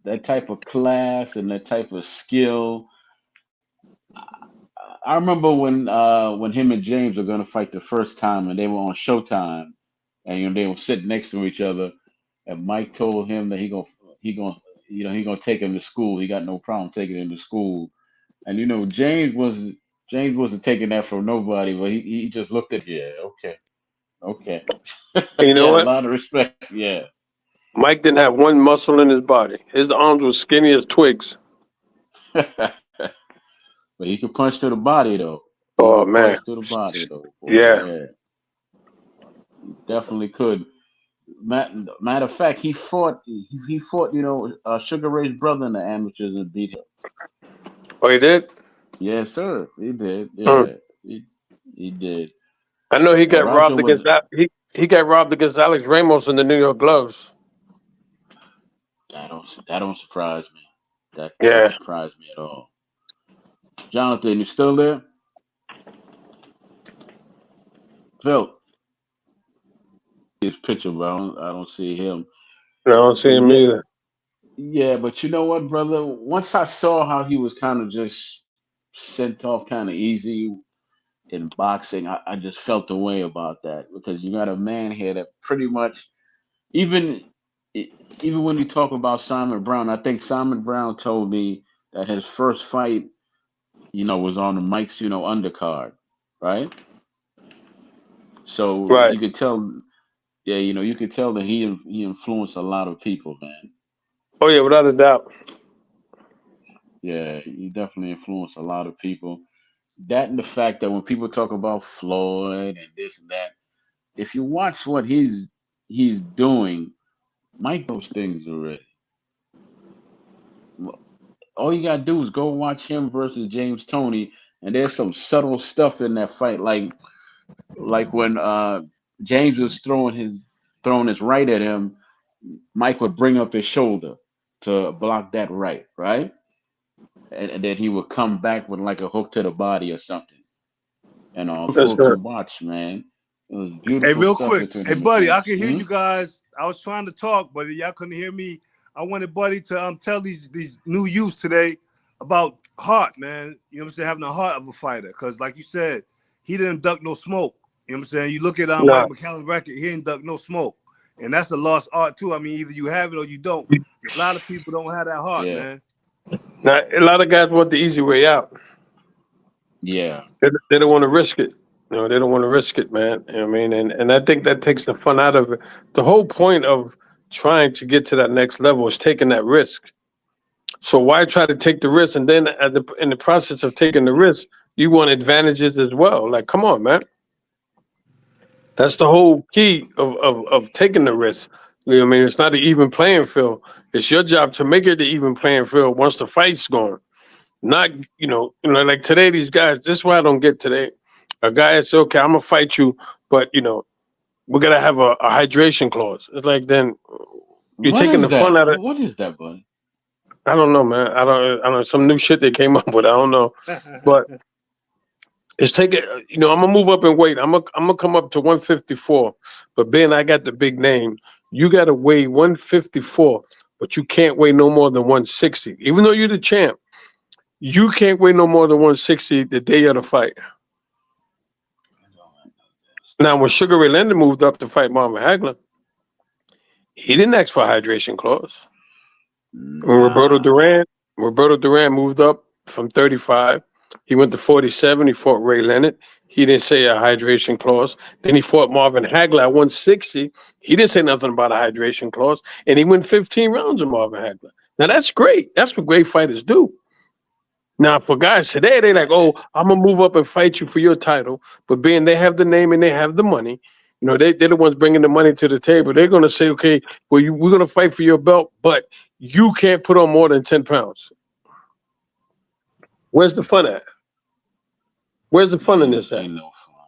[SPEAKER 1] That type of class and that type of skill. I remember when him and James were gonna fight the first time and they were on Showtime and they were sitting next to each other and Mike told him that he gonna he gonna take him to school. He got no problem taking him to school. And James wasn't taking that from nobody, but he just looked at, yeah, okay, okay.
[SPEAKER 2] And you know
[SPEAKER 1] Yeah, a
[SPEAKER 2] what?
[SPEAKER 1] lot of respect. Yeah.
[SPEAKER 2] Mike didn't have one muscle in his body. His arms were skinny as twigs.
[SPEAKER 1] But he could punch to the body though. He
[SPEAKER 2] Oh
[SPEAKER 1] could
[SPEAKER 2] man.
[SPEAKER 1] punch to the body though, boy.
[SPEAKER 2] Yeah.
[SPEAKER 1] Yeah, definitely could. Matter of fact, he fought Sugar Ray's brother in the amateurs and beat him.
[SPEAKER 2] Oh, he did.
[SPEAKER 1] Yes, sir. He did.
[SPEAKER 2] Hmm.
[SPEAKER 1] Yeah, he did.
[SPEAKER 2] I know he
[SPEAKER 1] And
[SPEAKER 2] got
[SPEAKER 1] Roger
[SPEAKER 2] robbed
[SPEAKER 1] was
[SPEAKER 2] against that. He got robbed against Alex Ramos in the New York Gloves.
[SPEAKER 1] that don't surprise me. That don't
[SPEAKER 2] Yeah.
[SPEAKER 1] surprise me at all. Jonathan, you still there? Phil, his picture, but I don't see him.
[SPEAKER 2] I don't see
[SPEAKER 1] But
[SPEAKER 2] him
[SPEAKER 1] yeah,
[SPEAKER 2] either.
[SPEAKER 1] yeah. But you know what, brother? Once I saw how he was kind of just sent off kind of easy in boxing, I just felt the way about that because you got a man here that pretty much even e- even when you talk about Simon Brown, I think Simon Brown told me that his first fight, was on the Mike's, undercard, right? So
[SPEAKER 2] Right.
[SPEAKER 1] you could tell, yeah, you could tell that he influenced a lot of people, man.
[SPEAKER 2] Oh yeah, without a doubt.
[SPEAKER 1] Yeah, he definitely influenced a lot of people. That and the fact that when people talk about Floyd and this and that, if you watch what he's doing, Mike knows things already. All you gotta do is go watch him versus James Tony, and there's some subtle stuff in that fight, like when James was throwing his right at him, Mike would bring up his shoulder to block that right, and then he would come back with like a hook to the body or something.
[SPEAKER 2] That's
[SPEAKER 1] Beautiful to
[SPEAKER 2] her.
[SPEAKER 1] watch, man. It was
[SPEAKER 3] Hey,
[SPEAKER 1] beautiful
[SPEAKER 3] real
[SPEAKER 1] stuff
[SPEAKER 3] quick.
[SPEAKER 1] between
[SPEAKER 3] Hey,
[SPEAKER 1] him and
[SPEAKER 3] buddy, I
[SPEAKER 1] James.
[SPEAKER 3] can hear
[SPEAKER 1] Hmm.
[SPEAKER 3] you guys. I was trying to talk, but y'all couldn't hear me. I wanted Buddy to tell these new youths today about heart, man. You know what I'm saying? Having the heart of a fighter. Because like you said, he didn't duck no smoke. You know what I'm saying? You look at Mike
[SPEAKER 2] No.
[SPEAKER 3] McCallum's record, he didn't duck no smoke. And that's a lost art too. I mean, either you have it or you don't. A lot of people don't have that heart,
[SPEAKER 1] Yeah.
[SPEAKER 3] man.
[SPEAKER 2] Now, a lot of guys want the easy way out.
[SPEAKER 1] Yeah.
[SPEAKER 2] They don't want to risk it. They don't want to risk it, man. You know what I mean, and I think that takes the fun out of it. The whole point of trying to get to that next level is taking that risk. So why try to take the risk, and then in the process of taking the risk, you want advantages as well? Like, come on, man. That's the whole key of taking the risk. You know what I mean? It's not an even playing field. It's your job to make it the even playing field once the fight's going. Not, like today, these guys, this is why I don't get today. A guy says, okay, I'm gonna fight you, but we're gonna have a hydration clause. It's like, then you're
[SPEAKER 1] What
[SPEAKER 2] taking
[SPEAKER 1] is
[SPEAKER 2] the fun
[SPEAKER 1] that?
[SPEAKER 2] out of.
[SPEAKER 1] What is that, buddy?
[SPEAKER 2] I don't know, man. I don't know, some new shit they came up with. I don't know. But it's taking, I'm gonna move up in weight. I'm gonna come up to 154. But Ben, I got the big name. You gotta weigh 154, but you can't weigh no more than 160. Even though you're the champ, you can't weigh no more than 160 the day of the fight. Now, when Sugar Ray Leonard moved up to fight Marvin Hagler, he didn't ask for a hydration clause. When
[SPEAKER 1] Nah.
[SPEAKER 2] Roberto Duran moved up from 35. He went to 47. He fought Ray Leonard. He didn't say a hydration clause. Then he fought Marvin Hagler at 160. He didn't say nothing about a hydration clause. And he went 15 rounds with Marvin Hagler. Now, that's great. That's what great fighters do. Now, for guys today, they like, oh, I'm going to move up and fight you for your title. But being they have the name and they have the money, they're the ones bringing the money to the table. They're going to say, okay, well, we're going to fight for your belt, but you can't put on more than 10 pounds. Where's the fun at? Where's the fun in this at?
[SPEAKER 1] Ain't no fun.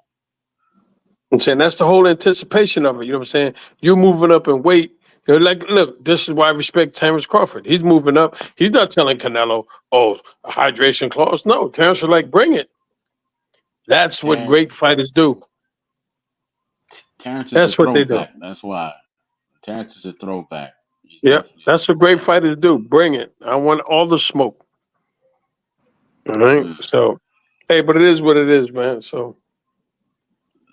[SPEAKER 2] I'm saying that's the whole anticipation of it. You know what I'm saying? You're moving up in weight. Like, look, this is why I respect Terrence Crawford. He's moving up. He's not telling Canelo, oh, a hydration clause. No, Terrence was like, bring it. That's what
[SPEAKER 1] Terrence,
[SPEAKER 2] great fighters do.
[SPEAKER 1] Terrence is a
[SPEAKER 2] That's what they do.
[SPEAKER 1] throwback. That's why. Terrence is a throwback. He's
[SPEAKER 2] Yep.
[SPEAKER 1] definitely a
[SPEAKER 2] That's what great
[SPEAKER 1] throwback.
[SPEAKER 2] fighters do. Bring it. I want all the smoke. All right.
[SPEAKER 1] Mm.
[SPEAKER 2] So, hey, but it is what it is, man. So,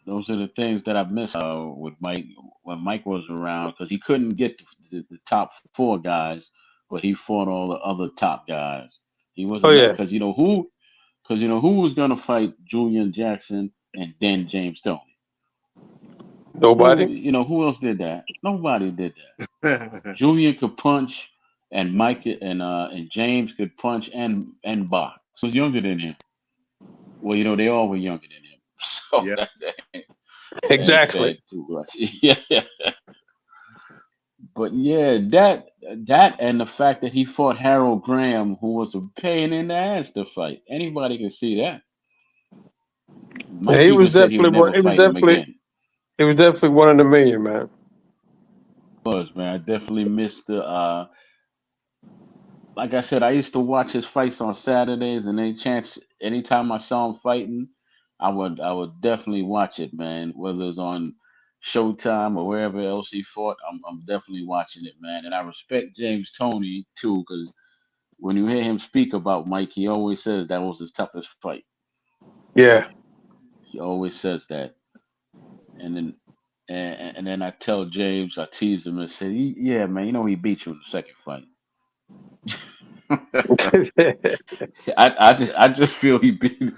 [SPEAKER 1] Those are the things that I miss with Mike when Mike was around because he couldn't get the top four guys, but he fought all the other top guys. He
[SPEAKER 2] oh,
[SPEAKER 1] wasn't that
[SPEAKER 2] yeah.
[SPEAKER 1] because who was gonna fight Julian Jackson and then James Stone?
[SPEAKER 2] Nobody.
[SPEAKER 1] Who else did that? Nobody did that. Julian could punch, and Mike and James could punch and box. Who's younger than him? Well, they all were younger than him, so
[SPEAKER 3] Yeah.
[SPEAKER 1] that ain't
[SPEAKER 2] Exactly.
[SPEAKER 1] said too much. Yeah, but yeah, that and the fact that he fought Harold Graham, who was a pain in the ass to fight. Anybody can see that.
[SPEAKER 2] Yeah,
[SPEAKER 1] Mike even said he would never fight him again.
[SPEAKER 2] he was definitely one in a million, man.
[SPEAKER 1] Was man, I definitely missed the. Like I said, I used to watch his fights on Saturdays, and anytime I saw him fighting, I would definitely watch it, man. Whether it's on Showtime or wherever else he fought, I'm definitely watching it, man. And I respect James Toney too, because when you hear him speak about Mike, he always says that was his toughest fight.
[SPEAKER 2] Yeah.
[SPEAKER 1] He always says that, and then. And then I tell James, I tease him and say, "Yeah, man, he beat you in the second fight." I just feel he beat.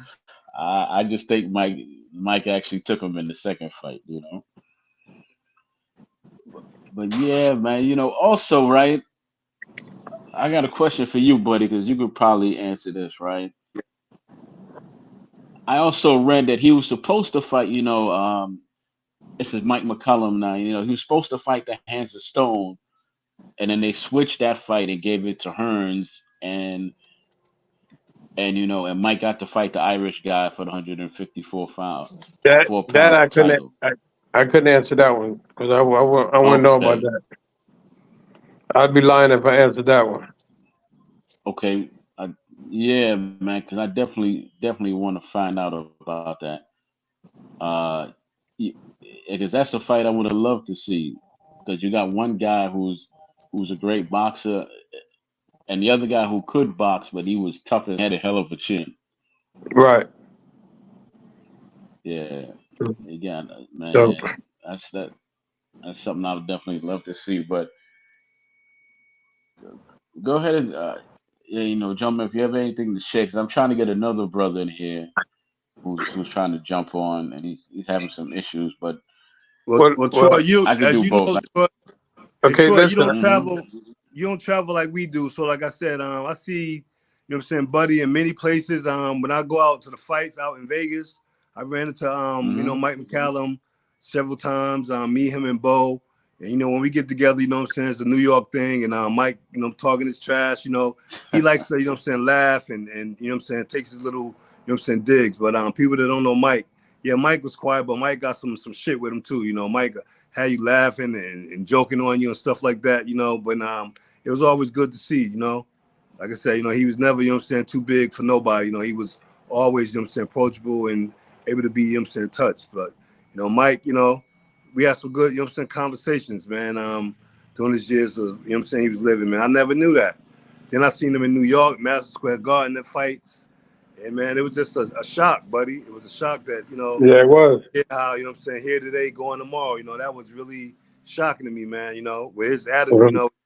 [SPEAKER 1] I just think Mike actually took him in the second fight. But yeah, man. Also, right. I got a question for you, buddy, because you could probably answer this, right? I also read that he was supposed to fight. This is Mike McCallum now. He was supposed to fight the Hands of Stone, and then they switched that fight and gave it to Hearns, and Mike got to fight the Irish guy for the 154 pound,
[SPEAKER 2] that
[SPEAKER 1] 4 pound
[SPEAKER 2] that I couldn't
[SPEAKER 1] title.
[SPEAKER 2] I couldn't answer that one because I wouldn't know about
[SPEAKER 1] Okay.
[SPEAKER 2] that. I'd be lying if I answered that one.
[SPEAKER 1] Okay. Yeah, man, because I definitely want to find out about that. Uh, because that's a fight I would have loved to see. Because you got one guy who's a great boxer, and the other guy who could box, but he was tough and had a hell of a chin.
[SPEAKER 2] Right.
[SPEAKER 1] Yeah. Again,
[SPEAKER 2] So
[SPEAKER 1] man, that's that. That's something I would definitely love to see. But go ahead and yeah, jump in if you have anything to share. Because I'm trying to get another brother in here who's trying to jump on, and he's having some issues. But
[SPEAKER 3] Well, Troy,
[SPEAKER 1] I could
[SPEAKER 3] as
[SPEAKER 1] do
[SPEAKER 3] you
[SPEAKER 1] both.
[SPEAKER 3] know, Troy, hey
[SPEAKER 2] Okay,
[SPEAKER 3] Troy,
[SPEAKER 2] listen.
[SPEAKER 3] you don't travel like we do. So like I said, I see, you know what I'm saying, buddy, in many places. When I go out to the fights out in Vegas, I ran into
[SPEAKER 1] Hmm.
[SPEAKER 3] Mike McCallum several times. Me, him, and Bo. And when we get together, you know what I'm saying, it's a New York thing. And Mike, talking his trash, he likes to, laugh and you know what I'm saying, takes his little, I'm saying, digs. But people that don't know Mike, yeah, Mike was quiet, but Mike got some shit with him too. Mike had you laughing and joking on you and stuff like that, But it was always good to see, Like I said, he was never, you know what I'm saying, too big for nobody. He was always, you know what I'm saying, approachable and able to be, you know what I'm saying, touched. But, Mike, we had some good, you know what I'm saying, conversations, man, during his years of, you know what I'm saying, he was living, man. I never knew that. Then I seen him in New York, Madison Square Garden, at fights. And, man, it was just a shock, buddy. It was a shock that,
[SPEAKER 2] Yeah, it was.
[SPEAKER 3] how, you know what I'm saying, here today, going tomorrow, that was really shocking to me, man, with his attitude,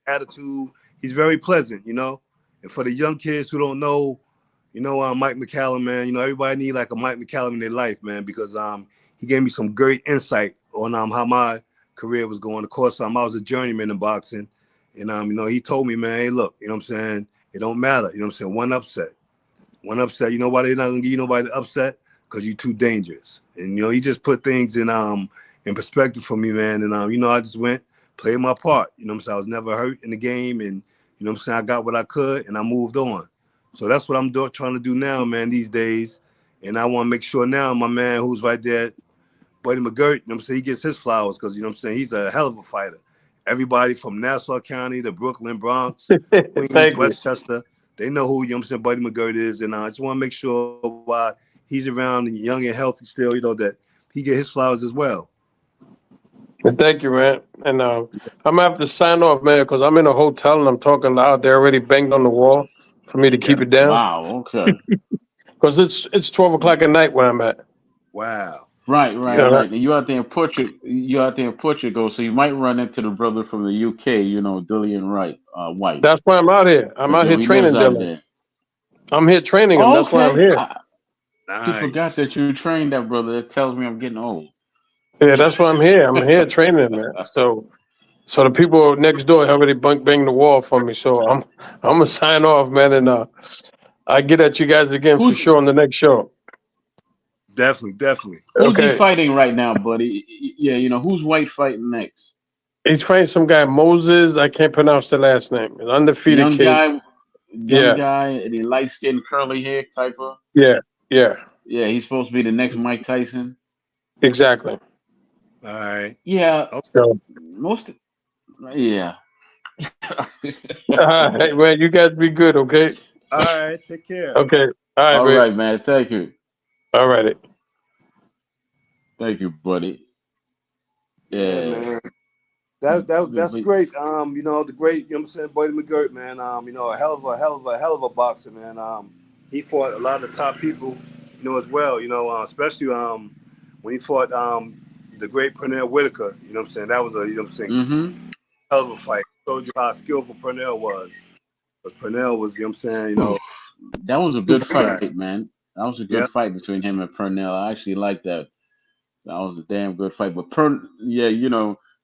[SPEAKER 2] Mhm.
[SPEAKER 3] he's very pleasant, and for the young kids who don't know, Mike McCallum, man, everybody need like a Mike McCallum in their life, man, because he gave me some great insight on how my career was going. Of course, I was a journeyman in boxing, and he told me, man, hey, look, you know what I'm saying, it don't matter, you know what I'm saying, one upset. You know why they're not gonna give you nobody to upset? Because you're too dangerous. And he just put things in perspective for me, man. And I just went, played my part. You know what I'm saying? I was never hurt in the game, and you know what I'm saying, I got what I could and I moved on. So that's what I'm trying to do now, man, these days. And I want to make sure now my man who's right there, Buddy Mcgrit, you know what I'm saying, he gets his flowers because you know what I'm saying, he's a hell of a fighter. Everybody from Nassau County to Brooklyn, Bronx, Queens,
[SPEAKER 2] Thank you.
[SPEAKER 3] Westchester, they know who, you know what I'm saying, Buddy Mcgurt is. And I just want to make sure while he's around and young and healthy still, that he get his flowers as well.
[SPEAKER 2] And thank you, man. And I'm gonna have to sign off, man, because I'm in a hotel and I'm talking loud. They're already banged on the wall for me to
[SPEAKER 3] Yeah.
[SPEAKER 2] keep it down
[SPEAKER 1] Wow. Okay.
[SPEAKER 2] because it's 12 o'clock at night where I'm at.
[SPEAKER 3] Wow.
[SPEAKER 1] Right.
[SPEAKER 3] Yeah.
[SPEAKER 1] Right.
[SPEAKER 2] Yeah,
[SPEAKER 1] Right. And you out there in Portugal. You out there in Portugal, so you might run into the brother from the UK. Dillian Wright. White.
[SPEAKER 2] that's why I'm out here. I'm out here
[SPEAKER 1] He lives
[SPEAKER 2] training
[SPEAKER 1] out
[SPEAKER 2] Dylan.
[SPEAKER 1] there.
[SPEAKER 2] I'm here training him.
[SPEAKER 1] Oh,
[SPEAKER 2] That's why I'm
[SPEAKER 1] okay.
[SPEAKER 2] here.
[SPEAKER 1] I actually forgot
[SPEAKER 3] Nice.
[SPEAKER 1] that you trained that brother. That tells me I'm getting old.
[SPEAKER 2] Yeah, that's why I'm here. I'm here training him, man. So the people next door already banged the wall for me. So I'm gonna sign off, man, and I get at you guys again for
[SPEAKER 1] Who's
[SPEAKER 2] sure on the next show.
[SPEAKER 3] Definitely, definitely.
[SPEAKER 1] who's he
[SPEAKER 2] Okay.
[SPEAKER 1] fighting right now, buddy? Yeah, who's White fighting next?
[SPEAKER 2] He's fighting some guy, Moses. I can't pronounce the last name. An undefeated
[SPEAKER 1] Young
[SPEAKER 2] kid.
[SPEAKER 1] guy,
[SPEAKER 2] Yeah,
[SPEAKER 1] and he light skinned, curly hair type of.
[SPEAKER 2] yeah, yeah.
[SPEAKER 1] Yeah, he's supposed to be the next Mike Tyson.
[SPEAKER 2] Exactly.
[SPEAKER 3] All right.
[SPEAKER 1] Yeah,
[SPEAKER 3] Oh,
[SPEAKER 2] So,
[SPEAKER 1] most. Yeah.
[SPEAKER 2] hey, man, you guys be good, okay?
[SPEAKER 3] all right. Take care.
[SPEAKER 2] Okay. All right,
[SPEAKER 1] All
[SPEAKER 2] babe.
[SPEAKER 1] right, man. Thank you.
[SPEAKER 2] All righty.
[SPEAKER 1] Thank you, buddy.
[SPEAKER 3] Yeah,
[SPEAKER 1] Yeah.
[SPEAKER 3] man.
[SPEAKER 1] But,
[SPEAKER 3] That's
[SPEAKER 1] but
[SPEAKER 3] great. The great, you know what I'm saying, Buddy McGirt, man. A hell of a boxer, man. He fought a lot of the top people, as well, especially when he fought the great Pernell Whitaker, you know what I'm saying? That was a, you know what I'm saying,
[SPEAKER 1] mm-hmm.
[SPEAKER 3] hell of a fight. Told you how skillful Pernell was. But Pernell was, you know what I'm saying,
[SPEAKER 1] That was a good
[SPEAKER 3] super
[SPEAKER 1] fight,
[SPEAKER 3] fast.
[SPEAKER 1] man. That was a good
[SPEAKER 3] Yeah.
[SPEAKER 1] fight between him and Purnell. I actually like that. That was a damn good fight. But yeah,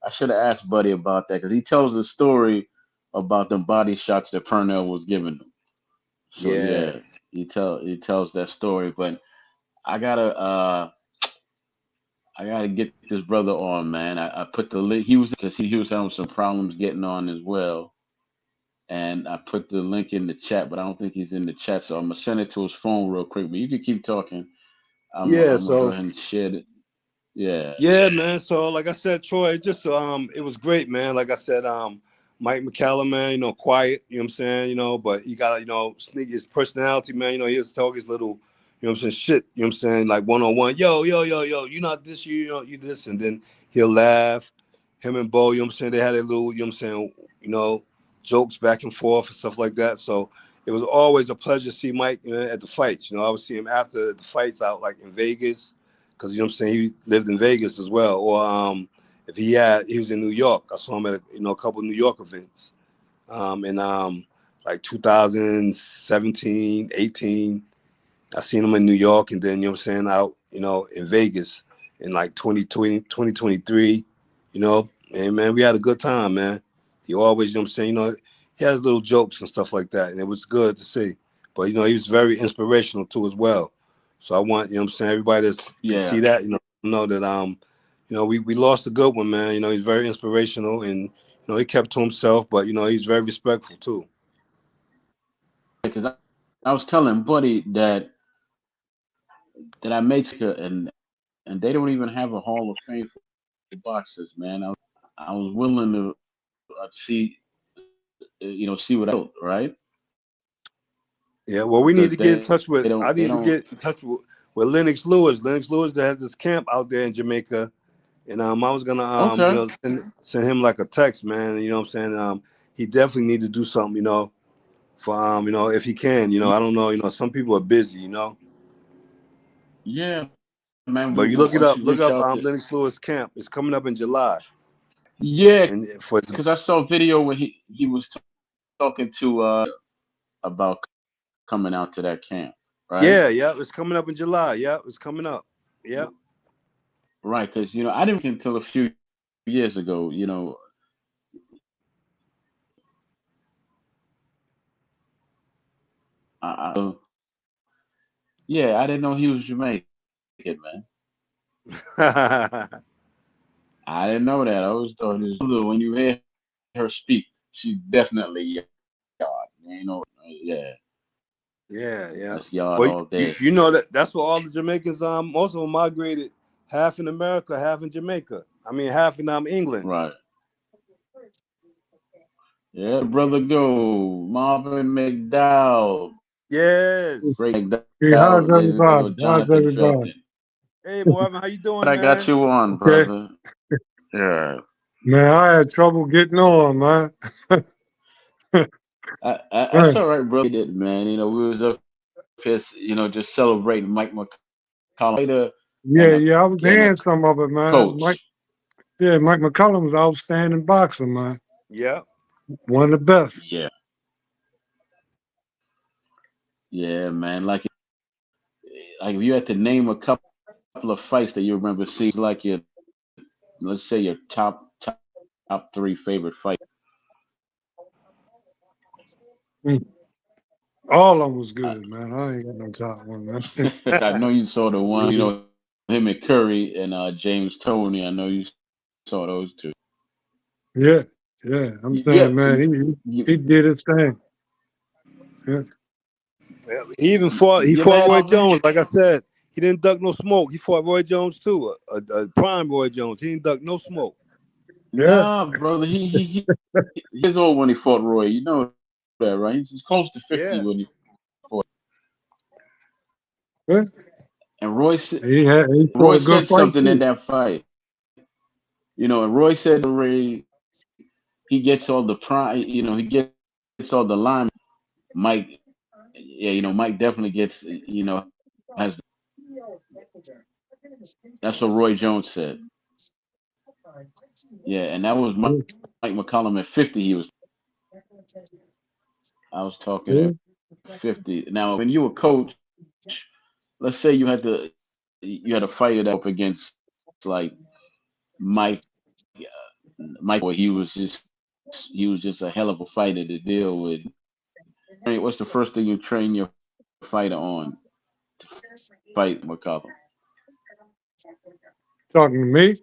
[SPEAKER 1] I should have asked Buddy about that because he tells a story about the body shots that Purnell was giving him. So
[SPEAKER 3] Yeah.
[SPEAKER 1] yeah, he tells that story. But I gotta uh I gotta get this brother on, man. I put the link. He was because he was having some problems getting on as well, and I put the link in the chat, but I don't think he's in the chat. So I'm gonna send it to his phone real quick. But you can keep talking.
[SPEAKER 3] Yeah.
[SPEAKER 1] I'm gonna go
[SPEAKER 3] So
[SPEAKER 1] ahead and share it. Yeah.
[SPEAKER 3] yeah, man. So like I said, Troy, it was great, man. Like I said, Mike McCallum, man, quiet, you know what I'm saying, but he got sneak his personality, man, he was talking his little, you know what I'm saying, shit, you know what I'm saying, like one on one, yo, you not this, you this, and then he'll laugh. Him and Bo, you know what I'm saying, they had a little, you know what I'm saying, jokes back and forth and stuff like that. So it was always a pleasure to see Mike, at the fights. I would see him after the fights out like in Vegas because you know what I'm saying, he lived in Vegas as well, or if he was in New York. I saw him at a couple of New York events. In like 2017, 18. I seen him in New York, and then, out, in Vegas in like 2020, 2023, and man, we had a good time, man. He always, he has little jokes and stuff like that, and it was good to see. But, he was very inspirational too as well. So I want, everybody to see that, know that, we lost a good one, man. He's very inspirational, and, he kept to himself, but, he's very respectful too.
[SPEAKER 1] Because I was telling Buddy that I made and they don't even have a Hall of Fame for boxers, man. I was willing to see what I built, right?
[SPEAKER 3] Yeah, well, we need
[SPEAKER 1] Because
[SPEAKER 3] to get in touch with. I
[SPEAKER 1] they
[SPEAKER 3] need to
[SPEAKER 1] don't.
[SPEAKER 3] get in touch with Lennox Lewis. Lennox Lewis that has this camp out there in Jamaica, and I was gonna
[SPEAKER 1] Okay.
[SPEAKER 3] send him like a text, man. You know what I'm saying? He definitely need to do something, for if he can. I don't know. Some people are busy,
[SPEAKER 1] Yeah, man.
[SPEAKER 3] But you look it
[SPEAKER 1] Once
[SPEAKER 3] up.
[SPEAKER 1] you
[SPEAKER 3] Look
[SPEAKER 1] reach
[SPEAKER 3] up
[SPEAKER 1] out to.
[SPEAKER 3] Lennox Lewis camp. It's coming up in July,
[SPEAKER 1] Yeah,
[SPEAKER 3] and for
[SPEAKER 1] because I saw a video where he was talking to about coming out to that camp, right?
[SPEAKER 3] yeah, it's coming up in July. Yeah, it's coming up. Yeah.
[SPEAKER 1] Right, because I didn't until a few years ago. I, yeah, I didn't know he was Jamaican, man. I didn't know that. I always thought his mother, when you hear her speak, she definitely yard. Yeah,
[SPEAKER 3] Yeah.
[SPEAKER 1] that's yard
[SPEAKER 3] Well,
[SPEAKER 1] all day.
[SPEAKER 3] you know that's where all the Jamaicans, most of them migrated, half in America, half in Jamaica. I mean, half in England.
[SPEAKER 1] Right. Yeah, brother, go Marvin McDowell,
[SPEAKER 3] Yes.
[SPEAKER 1] Great
[SPEAKER 2] Hey, how's
[SPEAKER 1] McDowell, ladies and
[SPEAKER 2] everybody?
[SPEAKER 1] gentlemen,
[SPEAKER 2] How's
[SPEAKER 1] Jonathan
[SPEAKER 2] everybody?
[SPEAKER 1] Felton.
[SPEAKER 3] Hey, Marvin, how you doing,
[SPEAKER 1] But I got
[SPEAKER 3] man?
[SPEAKER 1] you on,
[SPEAKER 2] Okay.
[SPEAKER 1] brother. Yeah.
[SPEAKER 2] Man, I had trouble getting on, man.
[SPEAKER 1] That's
[SPEAKER 2] Right.
[SPEAKER 1] all right, brother. Did man? We was up here, just celebrating Mike McCallum and
[SPEAKER 2] Yeah, I was
[SPEAKER 1] a
[SPEAKER 2] hearing some of it, man.
[SPEAKER 1] coach.
[SPEAKER 2] Mike McCallum was an outstanding boxer, man.
[SPEAKER 3] Yeah.
[SPEAKER 2] One of the best.
[SPEAKER 1] Yeah, yeah, man. Like if you had to name a couple of fights that you remember seeing, like let's say your top three favorite fights.
[SPEAKER 2] Mm. All of them was good, man. I ain't got no top one, man.
[SPEAKER 1] I know you saw the one, him and Curry and James Toney. I know you saw those two.
[SPEAKER 2] Yeah, I'm
[SPEAKER 1] Yeah,
[SPEAKER 2] saying, man, he did his thing. Yeah.
[SPEAKER 3] He even fought. He
[SPEAKER 1] you
[SPEAKER 3] fought
[SPEAKER 1] man,
[SPEAKER 3] Roy
[SPEAKER 1] Marvin?
[SPEAKER 3] Jones. Like I said, he didn't duck no smoke. He fought Roy Jones too, a prime Roy Jones. He didn't duck no smoke.
[SPEAKER 2] Yeah.
[SPEAKER 1] Nah, brother. He's old when he fought Roy. You know that, right? He's close to 50
[SPEAKER 3] Yeah.
[SPEAKER 1] when he fought.
[SPEAKER 2] Yeah.
[SPEAKER 1] And
[SPEAKER 2] He fought
[SPEAKER 1] Roy
[SPEAKER 2] a good
[SPEAKER 1] said
[SPEAKER 2] fight
[SPEAKER 1] something in
[SPEAKER 2] too.
[SPEAKER 1] that fight. And Roy said to Ray, he gets all the prime. He gets all the line. Mike, yeah, Mike definitely gets. Has that's what Roy Jones said. Yeah, and that was Mike McCallum at 50. I was talking
[SPEAKER 2] Yeah.
[SPEAKER 1] at 50. Now, when you were coach, let's say you had a fighter that up against like Mike, Mike, where he was just a hell of a fighter to deal with. Hey, what's the first thing you train your fighter on to fight McCallum?
[SPEAKER 2] Talking to me?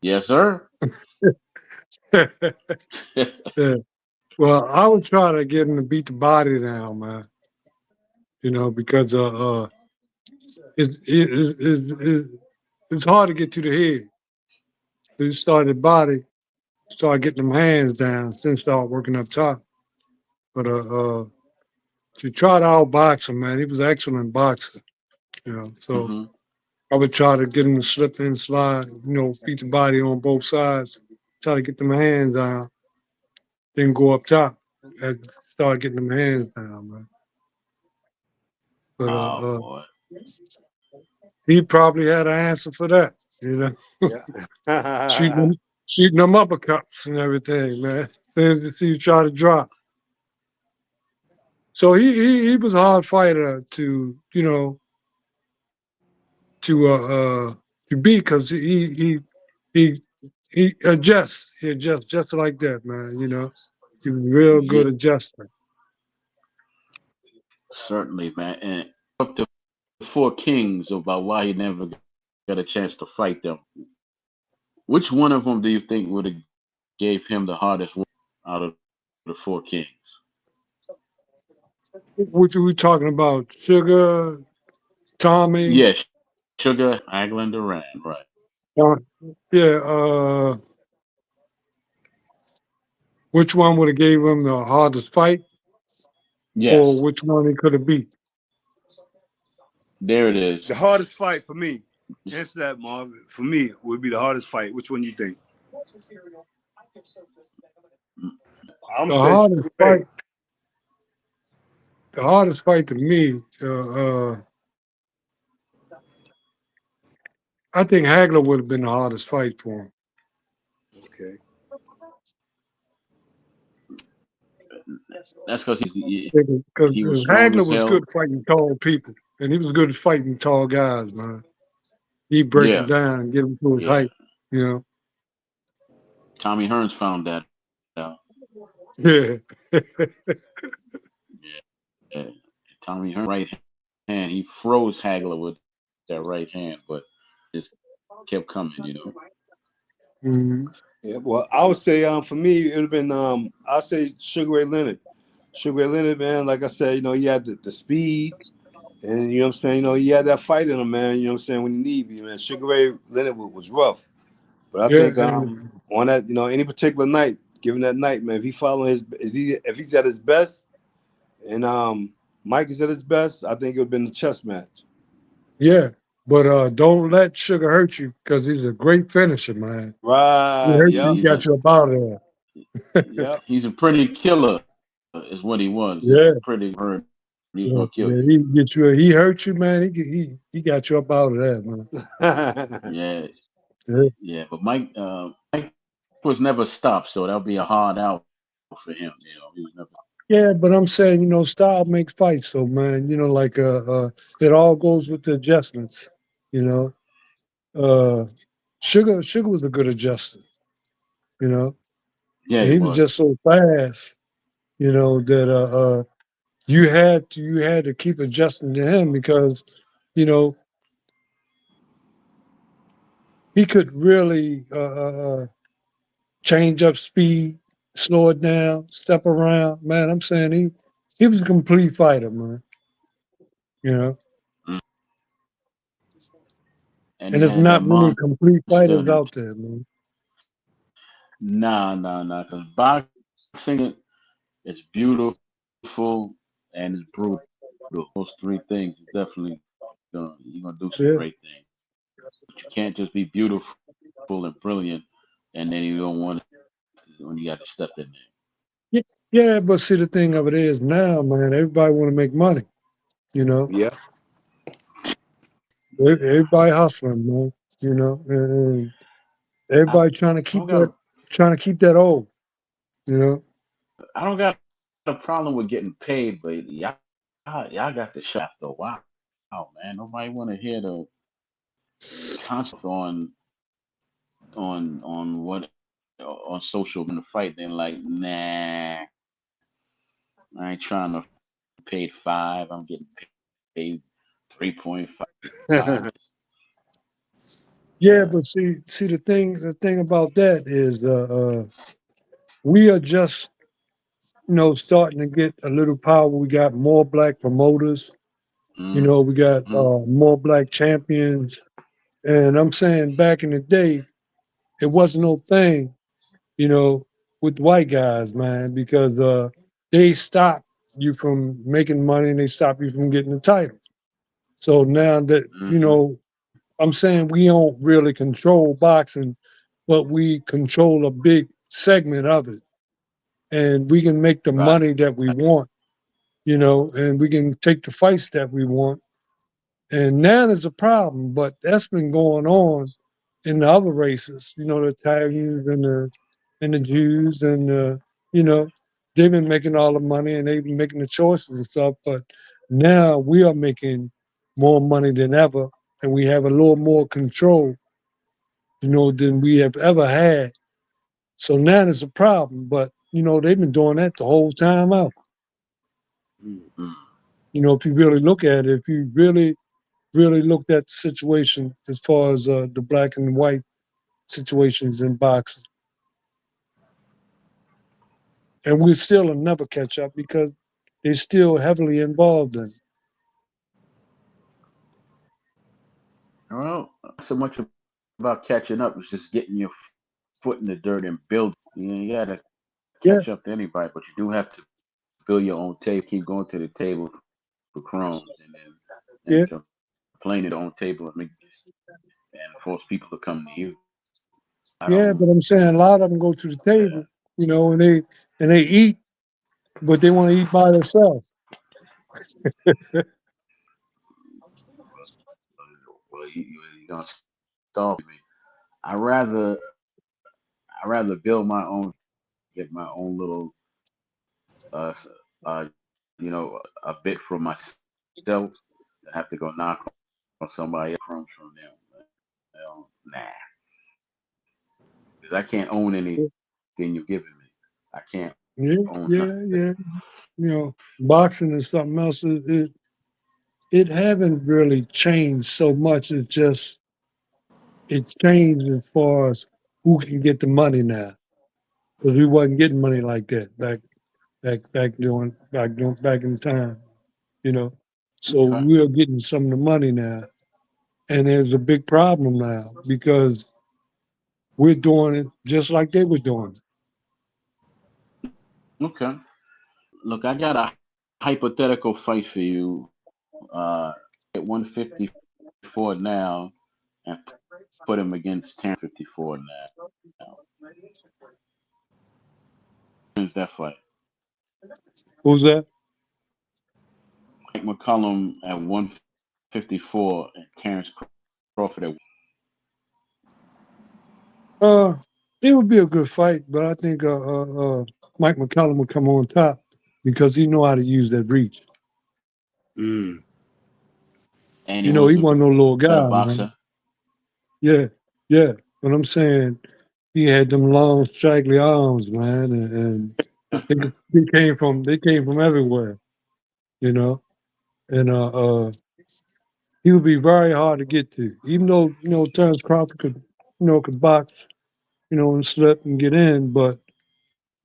[SPEAKER 1] Yes, sir.
[SPEAKER 2] Yeah. Well, I would try to get him to beat the body down, man. Because it's hard to get to the head. So you start the body, start getting them hands down, then start working up top. But to try to outbox him, man, he was an excellent boxer. So
[SPEAKER 1] hmm
[SPEAKER 2] I would try to get him to slip and slide, beat the body on both sides, try to get them hands down, then go up top and start getting them hands down, man. But
[SPEAKER 1] Oh boy.
[SPEAKER 2] he probably had an answer for that. you know, shooting
[SPEAKER 3] Yeah.
[SPEAKER 2] them, shooting them uppercuts and everything, man. Things to see you try to drop. So he was a hard fighter to, you know, to to beat because he he adjusts just like that, man. You know, he was real
[SPEAKER 1] Yeah,
[SPEAKER 2] good adjusting.
[SPEAKER 1] certainly, man. And up to four kings about why he never got a chance to fight them. Which one of them do you think would have gave him the hardest one out of the four kings?
[SPEAKER 2] What are we talking about? Sugar, Tommy,
[SPEAKER 1] Yeah, Sugar, Hagler, and Duran, right?
[SPEAKER 2] uh, yeah. Which one would have gave him the hardest fight, or
[SPEAKER 1] Yes,
[SPEAKER 2] which one he could have beat?
[SPEAKER 1] there it is.
[SPEAKER 3] The hardest fight for me. Answer that, Marvin. For me, would be the hardest fight. Which one you think? I'm
[SPEAKER 2] The
[SPEAKER 3] gonna say
[SPEAKER 2] hardest
[SPEAKER 3] Sugar Ray.
[SPEAKER 2] fight, the hardest fight to me. I think Hagler would have been the hardest fight for him.
[SPEAKER 3] Okay.
[SPEAKER 1] That's because
[SPEAKER 2] Because
[SPEAKER 1] he was strong
[SPEAKER 2] Hagler
[SPEAKER 1] as
[SPEAKER 2] was good
[SPEAKER 1] hell.
[SPEAKER 2] fighting tall people, and he was good at fighting tall guys, man. He'd break them
[SPEAKER 1] Yeah,
[SPEAKER 2] down and get them to his
[SPEAKER 1] yeah.
[SPEAKER 2] height, you know.
[SPEAKER 1] Tommy Hearns found that out.
[SPEAKER 2] Yeah.
[SPEAKER 1] Yeah. Tommy Hearns right hand, he froze Hagler with that right hand, but just kept coming.
[SPEAKER 2] Mhm.
[SPEAKER 3] Yeah. Well, I would say for me it would have been I'll say Sugar Ray Leonard. Sugar Ray Leonard, man, like I said, he had the speed and you know what I'm saying, he had that fight in him, man, you know what I'm saying, when you need me, man. Sugar Ray Leonard was rough. But I
[SPEAKER 2] Yeah,
[SPEAKER 3] think on that, any particular night, given that night, man, if he following if he's at his best and Mike is at his best, I think it would have been the chess match.
[SPEAKER 2] yeah. But don't let Sugar hurt you because he's a great finisher, man. He
[SPEAKER 3] Right.
[SPEAKER 2] hurt you,
[SPEAKER 3] Yep.
[SPEAKER 2] he got you up out of there.
[SPEAKER 3] Yep.
[SPEAKER 1] he's a pretty killer, is what he was. He was
[SPEAKER 2] Yeah.
[SPEAKER 1] a pretty hurt. He was
[SPEAKER 2] Yeah,
[SPEAKER 1] gonna kill
[SPEAKER 2] yeah,
[SPEAKER 1] you.
[SPEAKER 2] he hurt you, man. He got you up out of there, man.
[SPEAKER 1] Yeah,
[SPEAKER 2] Yeah.
[SPEAKER 1] yeah. But Mike was never stopped, so that'll be a hard out for him. He was never.
[SPEAKER 2] Yeah, but I'm saying, style makes fights, so man, like it all goes with the adjustments, you know. Uh Sugar was a good adjuster, you know.
[SPEAKER 1] Yeah,
[SPEAKER 2] And
[SPEAKER 1] he
[SPEAKER 2] he was
[SPEAKER 1] was.
[SPEAKER 2] just so fast, that you had to keep adjusting to him because, you know, he could really change up speed, slow it down, step around. Man, I'm saying he was a complete fighter, man. You know,
[SPEAKER 1] Mm. And
[SPEAKER 2] and
[SPEAKER 1] he
[SPEAKER 2] there's
[SPEAKER 1] had that
[SPEAKER 2] not many complete
[SPEAKER 1] monster.
[SPEAKER 2] fighters out there, man.
[SPEAKER 1] Nah. Because boxing is beautiful and it's brutal. Those three things is definitely you're gonna do some
[SPEAKER 2] Yeah,
[SPEAKER 1] great things. But you can't just be beautiful and brilliant, and then you don't want when you got to step in
[SPEAKER 2] yeah, yeah. But see, the thing of it is now, man, everybody want to make money. You know,
[SPEAKER 3] Yeah.
[SPEAKER 2] Everybody hustling, man. And
[SPEAKER 1] there.
[SPEAKER 2] everybody trying to keep that old. You know,
[SPEAKER 1] I don't got a problem with getting paid, but y'all got the show after a while. Oh man, nobody want to hear the concept on what on social in the fight. Then like, nah, I ain't trying to pay five. I'm getting paid 3.5.
[SPEAKER 2] yeah.
[SPEAKER 1] Yeah.
[SPEAKER 2] But see, the thing about that is, we are just starting to get a little power. We got more black promoters.
[SPEAKER 1] Mm-hmm.
[SPEAKER 2] We got more black champions. And I'm saying back in the day, it wasn't no thing, you know, with white guys, man, because they stopped you from making money and they stopped you from getting the title. So now that,
[SPEAKER 1] Mm-hmm.
[SPEAKER 2] I'm saying we don't really control boxing, but we control a big segment of it. And we can make the
[SPEAKER 1] Right.
[SPEAKER 2] money that we want, and we can take the fights that we want. And now there's a problem, but that's been going on
[SPEAKER 4] in the other races, the Italians and the Jews and they've been making all the money and they've been making the choices and stuff. But now we are making more money than ever, and we have a little more control, than we have ever had. So now it's a problem. But they've been doing that the whole time out.
[SPEAKER 3] Mm.
[SPEAKER 4] If you really look at it, if you really looked at the situation as far as the black and white situations in boxing. And we still will never catch up because they're still heavily involved in it.
[SPEAKER 1] Well, not so much about catching up. It's just getting your foot in the dirt and building. You got to
[SPEAKER 4] Yeah,
[SPEAKER 1] catch up to anybody, but you do have to build your own table. Keep going to the table for crumbs,
[SPEAKER 4] yeah,
[SPEAKER 1] and complain at your own table and force people to come to you. I
[SPEAKER 4] yeah.
[SPEAKER 1] don't.
[SPEAKER 4] But I'm saying a lot of them go to the table, and they eat, but they want to eat by themselves.
[SPEAKER 1] Well, you're gonna starve me. I rather I rather build my own, get my own little uh s- uh a bit for myself than have to go knock on somebody else crumbs from them. Nah, because I can't own anything you're giving me. I can't
[SPEAKER 4] Yeah,
[SPEAKER 1] own
[SPEAKER 4] yeah,
[SPEAKER 1] nothing.
[SPEAKER 4] yeah. Boxing is something else. It haven't really changed so much. It's changed as far as who can get the money now, because we wasn't getting money like that back in time. You know, so
[SPEAKER 1] Okay,
[SPEAKER 4] we're getting some of the money now, and there's a big problem now because we're doing it just like they were doing it.
[SPEAKER 1] okay. Look, I got a hypothetical fight for you. At 154 now, and put him against 1054 now. Wins that fight?
[SPEAKER 4] Who's that?
[SPEAKER 1] Mike McCallum at 154 and Terrence Crawford at.
[SPEAKER 4] Uh, it would be a good fight, but I think Mike McCallum would come on top because he know how to use that reach.
[SPEAKER 3] Mm.
[SPEAKER 1] And he
[SPEAKER 4] He
[SPEAKER 1] was a
[SPEAKER 4] wasn't no little
[SPEAKER 1] better
[SPEAKER 4] guy, man.
[SPEAKER 1] boxer.
[SPEAKER 4] Yeah, yeah. But I'm saying he had them long, straggly arms, man, and they, they came from everywhere, you know. And he would be very hard to get to, even though Terrence Crawford could box, and slip and get in, but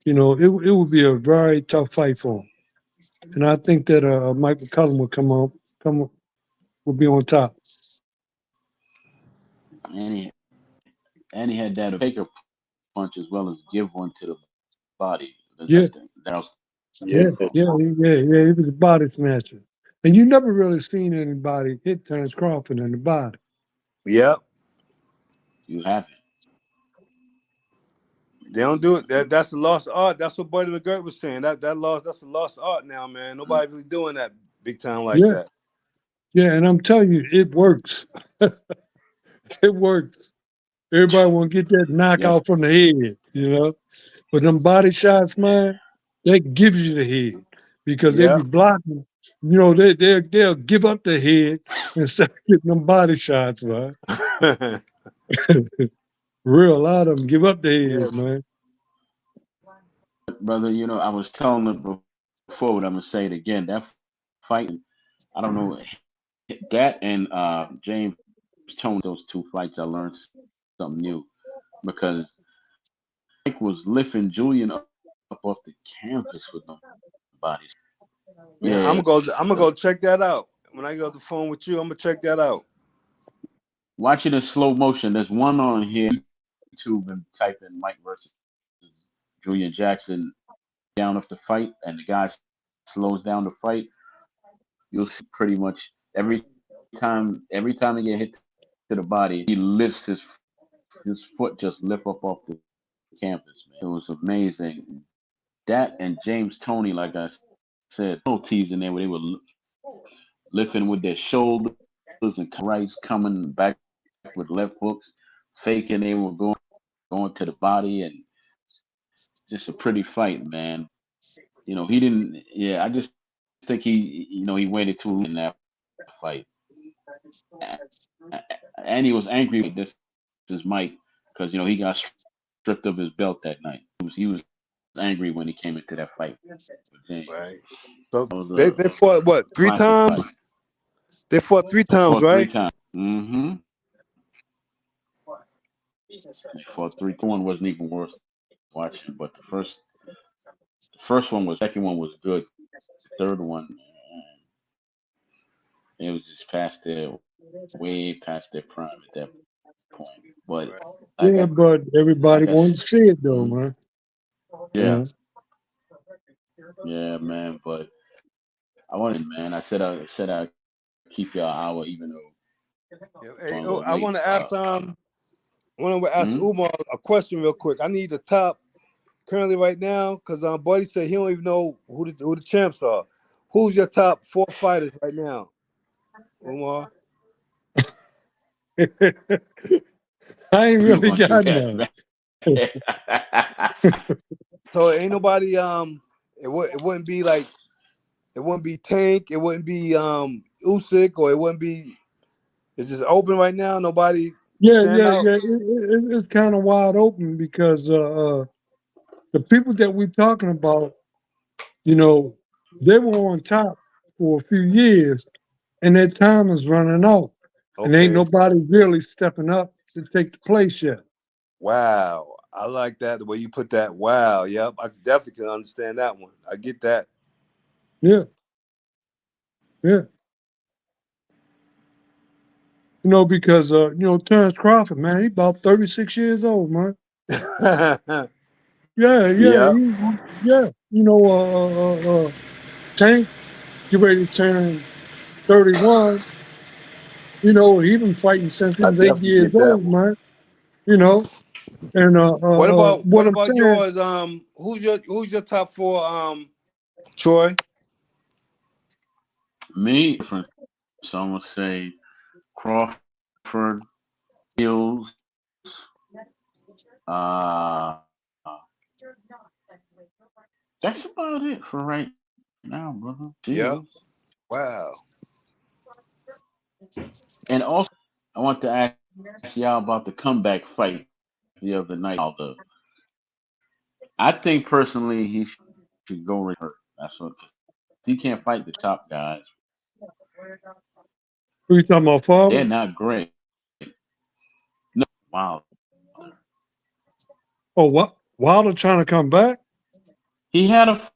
[SPEAKER 4] it would be a very tough fight for him. And I think that Mike McCullum would would be on top.
[SPEAKER 1] And he had that take a punch as well as give one to the body.
[SPEAKER 4] Yeah,
[SPEAKER 1] That was
[SPEAKER 3] Yeah.
[SPEAKER 4] yeah. He was a body snatcher, and you never really seen anybody hit Terrence Crawford in the body.
[SPEAKER 3] Yep.
[SPEAKER 1] you haven't.
[SPEAKER 3] They don't do it. That's a lost art. That's what Buddy Mcgrit was saying. That's a lost art now, man.
[SPEAKER 1] Mm,
[SPEAKER 3] Nobody really doing that big time like
[SPEAKER 4] Yeah,
[SPEAKER 3] that.
[SPEAKER 4] yeah, and I'm telling you, it works. It works. Everybody want to get that
[SPEAKER 1] Yes,
[SPEAKER 4] knockout from the head. But them body shots, man, that gives you the head because they
[SPEAKER 3] Yep.
[SPEAKER 4] be blocking. They'll give up the head instead of getting them body shots, man. Real, a lot of them give up the
[SPEAKER 3] Yeah.
[SPEAKER 4] head, man.
[SPEAKER 1] brother. I was telling it before, but I'm gonna say it again. That fight, I don't know that and James Tony. Those two fights, I learned something new because Mike was lifting Julian up off the canvas with them bodies.
[SPEAKER 3] Man,
[SPEAKER 1] Yeah,
[SPEAKER 3] I'm gonna go check that out. When I get off the phone with you, I'm gonna check that out.
[SPEAKER 1] watch it in slow motion. There's one on here, YouTube, and type in Mike versus Julian Jackson down of the fight, and the guy slows down the fight. You'll see pretty much every time he get hit to the body, he lifts his foot just lift up off the canvas. Man, it was amazing. That and James Tony, like I said, penalties in there where they were lifting with their shoulders and rights coming back with left hooks, faking they were going to the body, and just a pretty fight, man. He didn't. Yeah, I just think he waited too long in that fight, A- and he was angry. This is Mike because he got stripped of his belt that night. He was angry when he came into that fight with James.
[SPEAKER 3] Right. So
[SPEAKER 1] That was
[SPEAKER 3] they
[SPEAKER 1] a
[SPEAKER 3] fought what, three
[SPEAKER 1] classic
[SPEAKER 3] times?
[SPEAKER 1] fight.
[SPEAKER 3] They fought 3 times,
[SPEAKER 1] Fought three
[SPEAKER 3] right?
[SPEAKER 1] times. Mm-hmm. They fought three. One wasn't even worth watching, but the first one was. Second one was good. The third one, it was just way past their prime at that point. But
[SPEAKER 3] Right.
[SPEAKER 1] like
[SPEAKER 4] Yeah,
[SPEAKER 1] I
[SPEAKER 4] but everybody
[SPEAKER 1] like I
[SPEAKER 4] wanted
[SPEAKER 1] said,
[SPEAKER 4] to see it though,
[SPEAKER 1] mm,
[SPEAKER 4] man.
[SPEAKER 1] yeah,
[SPEAKER 4] Yeah.
[SPEAKER 1] yeah, man. But I wanted, man. I said I'd keep y'all an hour, even though
[SPEAKER 3] Yeah.
[SPEAKER 1] it's
[SPEAKER 3] Hey,
[SPEAKER 1] on a
[SPEAKER 3] oh,
[SPEAKER 1] little late.
[SPEAKER 3] I want to ask
[SPEAKER 1] Mm,
[SPEAKER 3] Umar a question real quick. I need the top currently right now because Buddy said he don't even know who the champs are. Who's your top 4 fighters right now, Umar?
[SPEAKER 4] I ain't
[SPEAKER 1] you were
[SPEAKER 4] really
[SPEAKER 1] gonna do
[SPEAKER 4] got
[SPEAKER 1] that,
[SPEAKER 4] none.
[SPEAKER 1] man.
[SPEAKER 3] So ain't nobody it wouldn't be like, it wouldn't be Tank, it wouldn't be Usyk, or it wouldn't be, it's just open right now. Nobody
[SPEAKER 4] Yeah,
[SPEAKER 3] stand
[SPEAKER 4] yeah,
[SPEAKER 3] out.
[SPEAKER 4] yeah. It's kind of wide open because the people that we're talking about, you know, they were on top for a few years, and their time is running out, and ain't
[SPEAKER 3] Okay.
[SPEAKER 4] nobody really stepping up to take the place yet.
[SPEAKER 3] Wow. I like that, the way you put that. Wow. Yep. I definitely can understand that one. I get that.
[SPEAKER 4] Yeah, yeah. Because Terrence Crawford, man, he about 36 years old, man. Yeah, yeah,
[SPEAKER 3] Yep.
[SPEAKER 4] yeah. Tank, get ready to turn 31. He been fighting since he
[SPEAKER 3] I
[SPEAKER 4] was 8
[SPEAKER 3] definitely
[SPEAKER 4] years
[SPEAKER 3] get that
[SPEAKER 4] old,
[SPEAKER 3] one.
[SPEAKER 4] man. You know, and
[SPEAKER 3] What
[SPEAKER 4] what I'm
[SPEAKER 3] about
[SPEAKER 4] saying,
[SPEAKER 3] yours? Who's your top 4, Troy?
[SPEAKER 1] Me, different. So I'm gonna say Crawford, Hills. Uh, that's about it for right now, brother.
[SPEAKER 3] Yep.
[SPEAKER 1] Shields.
[SPEAKER 3] Wow.
[SPEAKER 1] And also, I want to ask y'all about the comeback fight the other night. I think personally he should go return. That's what he can't fight the top guys.
[SPEAKER 4] who you talking about,
[SPEAKER 1] They're
[SPEAKER 4] father?
[SPEAKER 1] not great. No, wow.
[SPEAKER 4] Oh, what? Wilder trying to come back?
[SPEAKER 1] He had a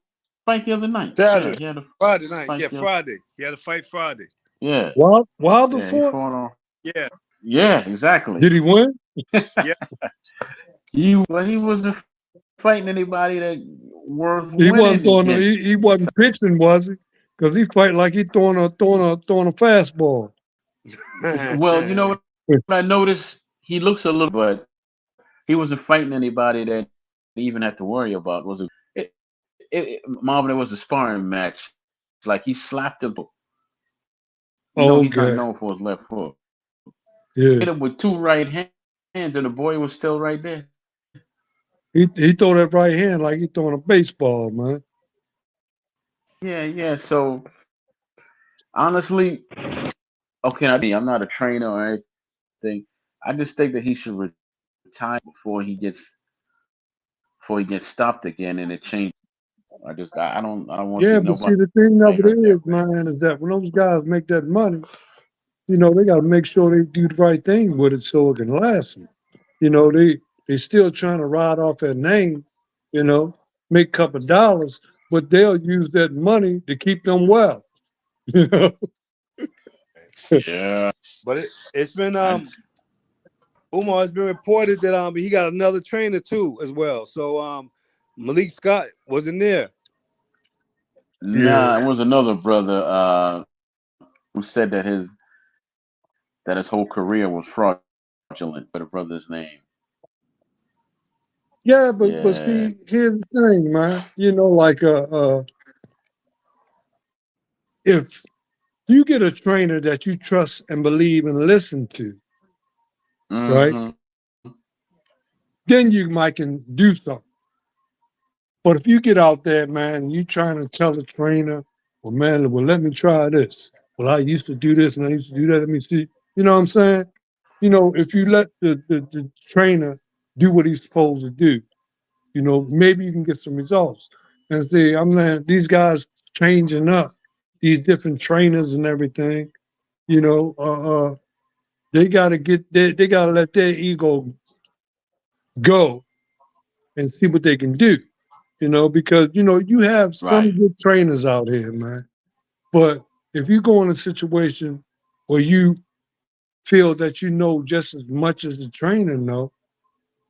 [SPEAKER 1] fight the other night. Yeah,
[SPEAKER 3] Saturday.
[SPEAKER 1] he had a
[SPEAKER 3] Friday night.
[SPEAKER 1] fight
[SPEAKER 3] Yeah,
[SPEAKER 1] the other.
[SPEAKER 3] Friday. He had a fight Friday.
[SPEAKER 1] Yeah,
[SPEAKER 4] Wilder
[SPEAKER 1] yeah. He
[SPEAKER 4] fought?
[SPEAKER 1] fought on.
[SPEAKER 3] Yeah.
[SPEAKER 1] Yeah, exactly.
[SPEAKER 4] Did he win?
[SPEAKER 3] Yeah.
[SPEAKER 1] He wasn't fighting anybody that worth
[SPEAKER 4] He wasn't
[SPEAKER 1] winning
[SPEAKER 4] throwing.
[SPEAKER 1] against.
[SPEAKER 4] He wasn't pitching, was he? Because he fight like he throwing a fastball.
[SPEAKER 1] Well, you know what I noticed? He looks a little, but he wasn't fighting anybody that he even had to worry about. Marvin? It was a sparring match. Like he slapped him. He's not
[SPEAKER 4] Okay.
[SPEAKER 1] known for his left hook.
[SPEAKER 4] Yeah.
[SPEAKER 1] Hit him with two right hands, and the boy was still right there.
[SPEAKER 4] He throw that right hand like he throwing a baseball, man.
[SPEAKER 1] Yeah, yeah. So honestly, okay, I'm not a trainer or anything. I just think that he should retire before he gets stopped again, and it changes. I don't want to
[SPEAKER 4] Yeah,
[SPEAKER 1] see
[SPEAKER 4] but
[SPEAKER 1] nobody
[SPEAKER 4] see the thing of it
[SPEAKER 1] hurt that
[SPEAKER 4] is, man, is that when those guys make that money, they got to make sure they do the right thing with it so it can last them. They still trying to ride off that name, you know, make a couple of dollars, but they'll use that money to keep them well. You know,
[SPEAKER 1] way. Yeah.
[SPEAKER 3] But it's been
[SPEAKER 1] I
[SPEAKER 3] Umar, it's been reported that he got another trainer too as well. So Malik Scott wasn't there.
[SPEAKER 4] yeah,
[SPEAKER 1] Nah, it was another brother who said that his whole career was fraudulent. But the brother's name.
[SPEAKER 4] yeah, but
[SPEAKER 1] Yeah.
[SPEAKER 4] see, here's the thing, man. Like if you get a trainer that you trust and believe and listen to, right?
[SPEAKER 1] Mm-hmm.
[SPEAKER 4] then you might can do something. But if you get out there, man, and you trying to tell the trainer, well, man, well, let me try this. Well, I used to do this and I used to do that. Let me see. You know what I'm saying? You know, if you let the trainer do what he's supposed to do, you know, maybe you can get some results. And see, I'm like, these guys changing up, these different trainers and everything, you know, they gotta they gotta let their ego go and see what they can do, you know, because you know, you have some
[SPEAKER 1] Right.
[SPEAKER 4] good trainers out here, man. But if you go in a situation where you feel that you know just as much as the trainer know,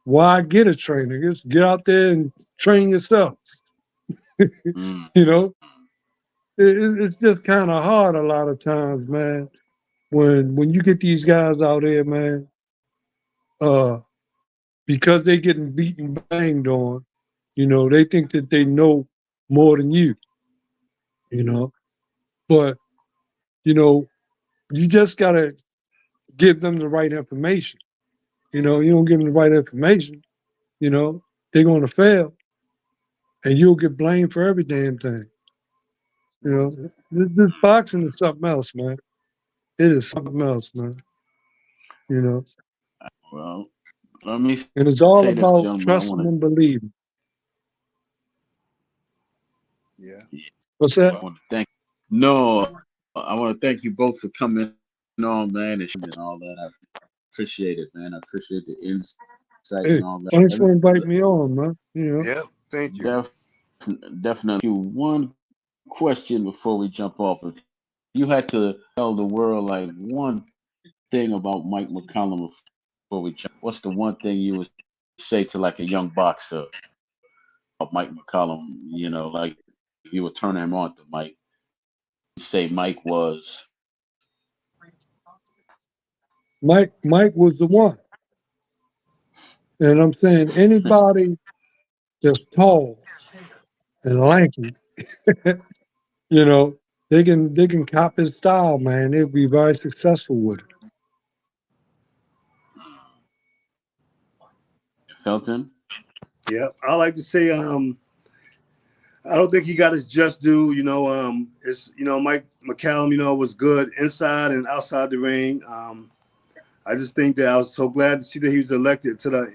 [SPEAKER 4] why get a trainer? Just get out there and train yourself.
[SPEAKER 1] Mm.
[SPEAKER 4] You know, it's just kind of hard a lot of times, man. When you get these guys out there, man, uh, because they getting beaten, banged on, you know, they think that they know more than you know. But you know, you just gotta give them the right information. You know, you don't give them the right information, you know, they're gonna fail, and you'll get blamed for every damn thing. You know, this boxing is something else, man. It is something else, man. You know,
[SPEAKER 1] Well, let me
[SPEAKER 4] and it's
[SPEAKER 1] say this,
[SPEAKER 4] all
[SPEAKER 1] gentlemen.
[SPEAKER 4] about trusting and believing.
[SPEAKER 3] Yeah.
[SPEAKER 4] What's
[SPEAKER 1] I
[SPEAKER 4] that?
[SPEAKER 3] Well,
[SPEAKER 1] want to thank. No, I want to thank you both for coming on, man, and sharing and all that. I appreciate it, man. I appreciate the insight and all that.
[SPEAKER 4] Hey, thanks for inviting me on, man. You know,
[SPEAKER 3] yeah. Thank you.
[SPEAKER 1] Definitely. You one question before we jump off. If you had to tell the world like one thing about Mike McCallum before we jump, what's the one thing you would say to like a young boxer about Mike McCallum? You know, like if you were turning him on to Mike, you say Mike was.
[SPEAKER 4] Mike was the one, and I'm saying anybody that's tall and lanky, you know, they can cop his style, man. They'll be very successful with it.
[SPEAKER 1] Felton.
[SPEAKER 3] Yeah. I like to say, I don't think he got his just due. It's Mike McCallum, was good inside and outside the ring. I just think that I was so glad to see that he was elected to the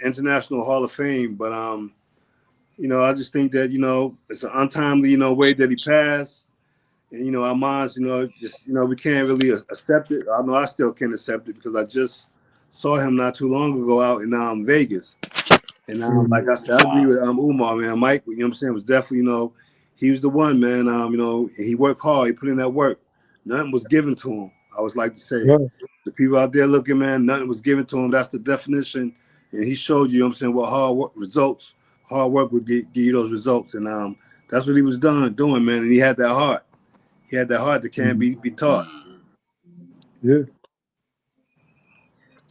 [SPEAKER 3] International Hall of Fame. But I just think that it's an untimely way that he passed, and our minds just we can't really accept it. I know I still can't accept it because I just saw him not too long ago out in Vegas. And like I said, I agree with Umar, man. Mike, what I'm saying, was definitely, he was the one, man. He worked hard. He put in that work. Nothing was given to him. I always like to say,
[SPEAKER 4] Right.
[SPEAKER 3] the people out there looking, man, nothing was given to him. That's the definition. And he showed what hard work results, hard work would give you those results. And that's what he was doing, man. And he had that heart. He had that heart that can't
[SPEAKER 4] Mhm.
[SPEAKER 3] be taught.
[SPEAKER 4] Yeah.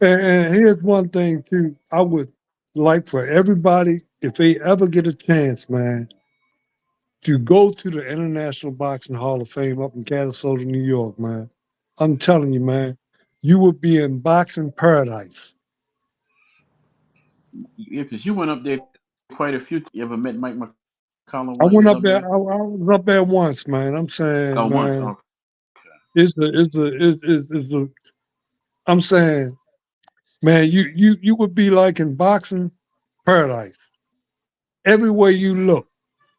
[SPEAKER 4] And here's one thing too. I would like for everybody, if they ever get a chance, man, to go to the International Boxing Hall of Fame up in Castle, New York, man. I'm telling you, man, you would be in boxing paradise.
[SPEAKER 1] Yeah, because you went up there quite a few times. You ever met Mike McCallum while you was up there?
[SPEAKER 4] I went up there. I was up there once, man. I'm
[SPEAKER 1] Oh,
[SPEAKER 4] saying,
[SPEAKER 1] once.
[SPEAKER 4] man,
[SPEAKER 1] Okay.
[SPEAKER 4] it's a. I'm saying, man, you would be like in boxing paradise. Everywhere you look,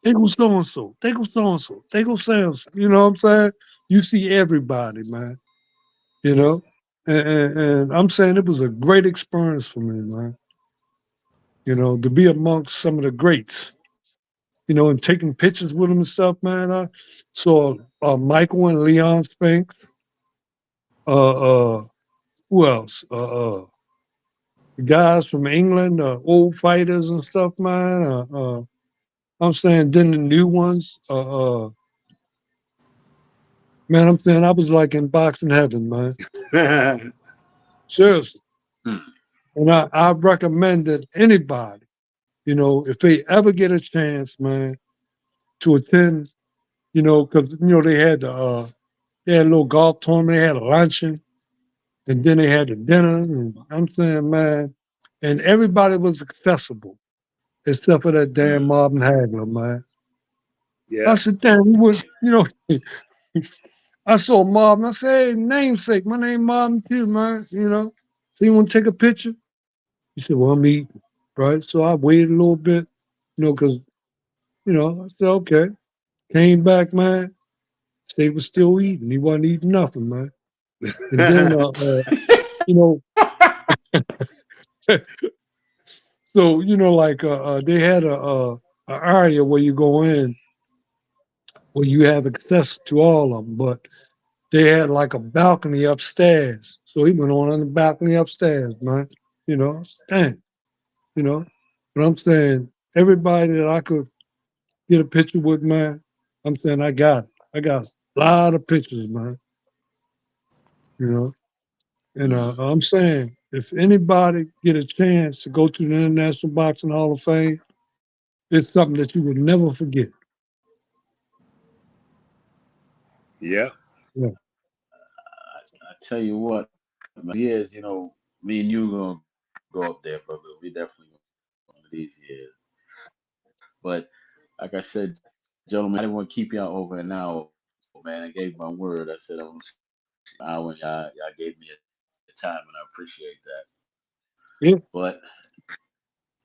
[SPEAKER 4] they go so and so, they go so and so, they go so and so. You know what I'm saying? You see everybody, man. You know, and I'm saying it was a great experience for me, man. You know, to be amongst some of the greats. You know, and taking pictures with them and stuff, man. I saw Michael and Leon Spinks. Who else? Guys from England, old fighters and stuff, man. I'm saying then the new ones. Man, I'm saying I was like in boxing heaven, man. Seriously.
[SPEAKER 1] Hmm.
[SPEAKER 4] And I recommend that anybody, you know, if they ever get a chance, man, to attend, you know, because they had a little golf tournament, they had a luncheon, and then they had the dinner. And I'm saying, man, and everybody was accessible except for that damn
[SPEAKER 1] Mm.
[SPEAKER 4] Marvin Hagler, man. I
[SPEAKER 3] Yeah.
[SPEAKER 4] said, damn, he was, you know, I saw Marvin. I said, hey, namesake, my name Marvin too, man. You know, so you want to take a picture? He said, well, I'm eating, right? So I waited a little bit, you know, because, you know, I said, okay. Came back, man. He was still eating. He wasn't eating nothing, man. And then, you know, so you know, like they had a area where you go in where you have access to all of them, but they had like a balcony upstairs. So he went on the balcony upstairs, man. You know, dang, you know. But I'm saying everybody that I could get a picture with, man. I'm saying I got it. I got a lot of pictures, man. You know, and
[SPEAKER 1] Mm.
[SPEAKER 4] I'm saying if anybody get a chance to go to the International Boxing Hall of Fame, it's something that you would never forget.
[SPEAKER 3] Yeah.
[SPEAKER 4] Yeah.
[SPEAKER 1] I tell you what, man, years, you know, me and you gonna go up there, brother. We definitely gonna one of these years. But like I said, gentlemen, I didn't want to keep y'all over an hour, man. I gave my word. I said I was an hour, and y'all gave me a time, and I appreciate that.
[SPEAKER 4] Yeah.
[SPEAKER 1] But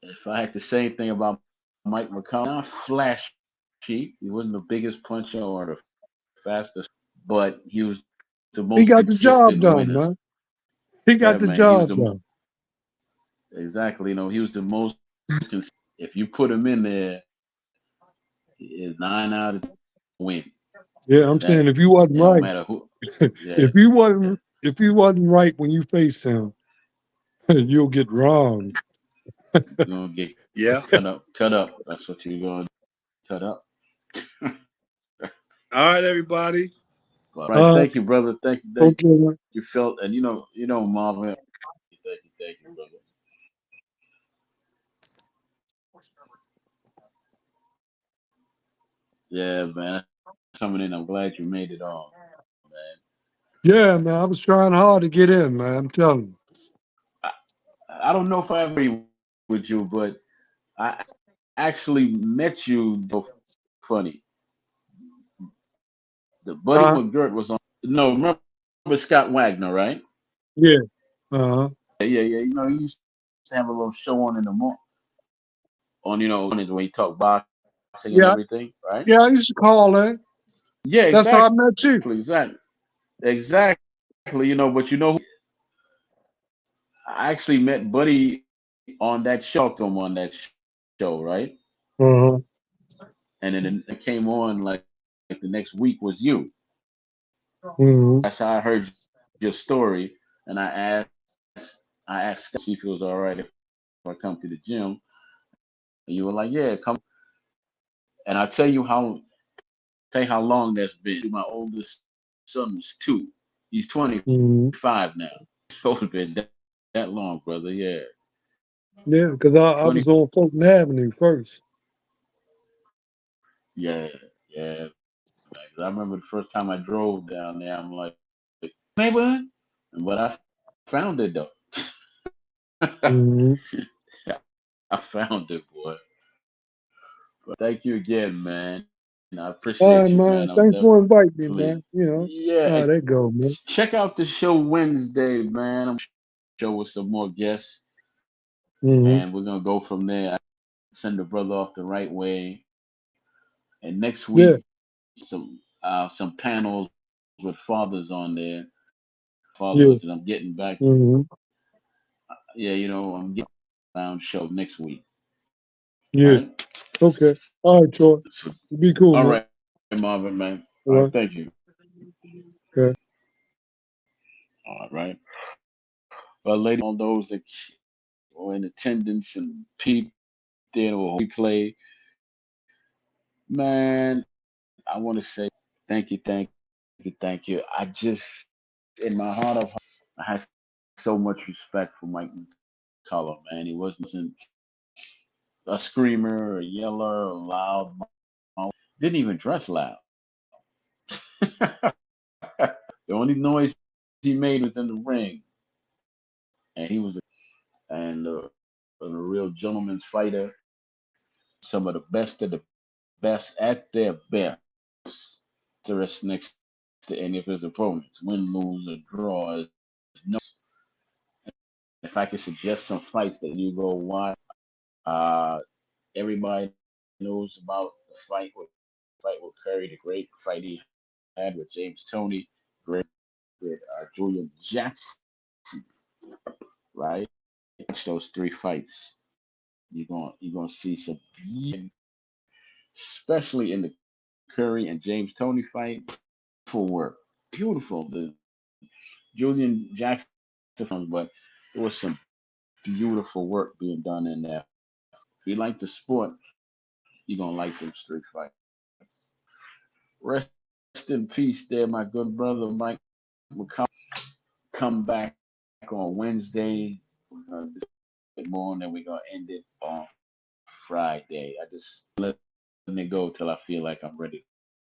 [SPEAKER 1] if I had to say anything about Mike McCallum, not flashy. He wasn't the biggest puncher or the fastest, but he was the
[SPEAKER 4] He
[SPEAKER 1] most
[SPEAKER 4] got the job
[SPEAKER 1] consistent
[SPEAKER 4] done,
[SPEAKER 1] winner.
[SPEAKER 4] man. He
[SPEAKER 1] Yeah,
[SPEAKER 4] got the
[SPEAKER 1] man. He was
[SPEAKER 4] job
[SPEAKER 1] the
[SPEAKER 4] done.
[SPEAKER 1] exactly. You know, he was the most consistent. If you put him in there, is 9 out of 10 win,
[SPEAKER 4] Yeah, I'm
[SPEAKER 1] and that
[SPEAKER 4] saying if you wasn't
[SPEAKER 1] it don't
[SPEAKER 4] right,
[SPEAKER 1] matter who. Yeah,
[SPEAKER 4] if you wasn't right when you face him, you'll get wrong.
[SPEAKER 1] you're gonna get
[SPEAKER 3] Yeah.
[SPEAKER 1] cut up. Cut up. That's what you're gonna cut up.
[SPEAKER 3] All right, everybody.
[SPEAKER 1] But right,
[SPEAKER 4] Uh,
[SPEAKER 1] thank you, brother. Thank
[SPEAKER 4] okay, man.
[SPEAKER 1] you, Felt, and Marvin. Thank you, brother. Yeah, man. Coming in, I'm glad you made it on, man.
[SPEAKER 4] Yeah, man. I was trying hard to get in, man. I'm telling
[SPEAKER 1] I, I don't know if I ever agree with you, but I actually met you. Funny, the
[SPEAKER 4] you.
[SPEAKER 1] Buddy Mcgrit was on. No, remember Scott Wagner, right?
[SPEAKER 4] Yeah. Uh-huh.
[SPEAKER 1] Yeah. You know, he used to have a little show on in the morning, on where he talk boxing and
[SPEAKER 4] Yeah.
[SPEAKER 1] everything, right?
[SPEAKER 4] Yeah, I used to call that.
[SPEAKER 1] Yeah,
[SPEAKER 4] That's how I met you.
[SPEAKER 1] exactly. But I actually met Buddy on that show, talked to him on that show, right?
[SPEAKER 4] Uh-huh.
[SPEAKER 1] And then it came on like the next week was you.
[SPEAKER 4] Mm-hmm.
[SPEAKER 1] That's how I heard your story, and I asked Scott if it was all right if I come to the gym, and you were like, yeah, come. And I tell you how long that's been. My oldest son was 2. He's
[SPEAKER 4] Mm-hmm.
[SPEAKER 1] 25 now. So it's been that long, brother. Yeah,
[SPEAKER 4] Yeah, because I
[SPEAKER 1] 20.
[SPEAKER 4] was on Fulton Avenue first.
[SPEAKER 1] Yeah, yeah. Man. 'Cause I remember the first time I drove down there. I'm like, neighborhood, but I found it though.
[SPEAKER 4] Mm-hmm.
[SPEAKER 1] I found it, boy. But thank you again, man. I
[SPEAKER 4] All right,
[SPEAKER 1] appreciate you, man.
[SPEAKER 4] man.
[SPEAKER 1] I'm
[SPEAKER 4] Thanks for inviting me,
[SPEAKER 1] definitely,
[SPEAKER 4] man. You know,
[SPEAKER 1] yeah.
[SPEAKER 4] how that go, man.
[SPEAKER 1] Check out the show Wednesday, man. I'm show with some more guests,
[SPEAKER 4] Mm-hmm.
[SPEAKER 1] and we're gonna go from there. Send the brother off the right way, and next
[SPEAKER 4] Yeah.
[SPEAKER 1] week some panels with fathers on there.
[SPEAKER 4] Yeah.
[SPEAKER 1] Fathers, 'cause I'm getting back.
[SPEAKER 4] Mm-hmm.
[SPEAKER 1] Yeah, I'm getting down show next week. All
[SPEAKER 4] Yeah.
[SPEAKER 1] right.
[SPEAKER 4] Okay. All right, Troy.
[SPEAKER 1] So,
[SPEAKER 4] Be cool,
[SPEAKER 1] all
[SPEAKER 4] man.
[SPEAKER 1] right, Marvin, man.
[SPEAKER 4] All
[SPEAKER 1] All right,
[SPEAKER 4] right.
[SPEAKER 1] thank you.
[SPEAKER 4] Okay.
[SPEAKER 1] All right. Well, ladies, all those that were in attendance and peeped in or replay, man, I want to say thank you. I just, in my heart of hearts, I have so much respect for Mike McCallum, man. He wasn't a screamer, a yeller, a loud. Didn't even dress loud. The only noise he made was in the ring, and he was and a real gentleman's fighter. Some of the best at their best. The rest next to any of his opponents, win, lose, or draw. No. If I could suggest some fights that you go watch, everybody knows about the fight with Curry, the great fight he had with James Toney, great with Julian Jackson, right? Watch those three fights. You're gonna see some, especially in the Curry and James Toney fight. Beautiful work, beautiful. The Julian Jackson, but there was some beautiful work being done in there. If you like the sport, you're gonna like them street fights. Rest in peace, there, my good brother Mike McCallum. Come back on Wednesday. This morning we're gonna end it on Friday. I just let it go till I feel like I'm ready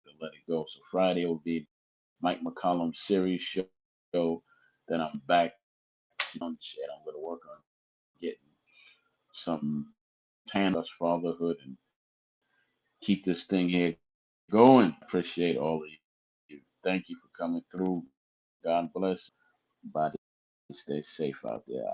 [SPEAKER 1] to let it go. So Friday will be Mike McCallum Series show. Then I'm back on shit. I'm gonna work on getting some panelist fatherhood and keep this thing here going. Appreciate all of you. Thank you for coming through. God bless. Body stay safe out there.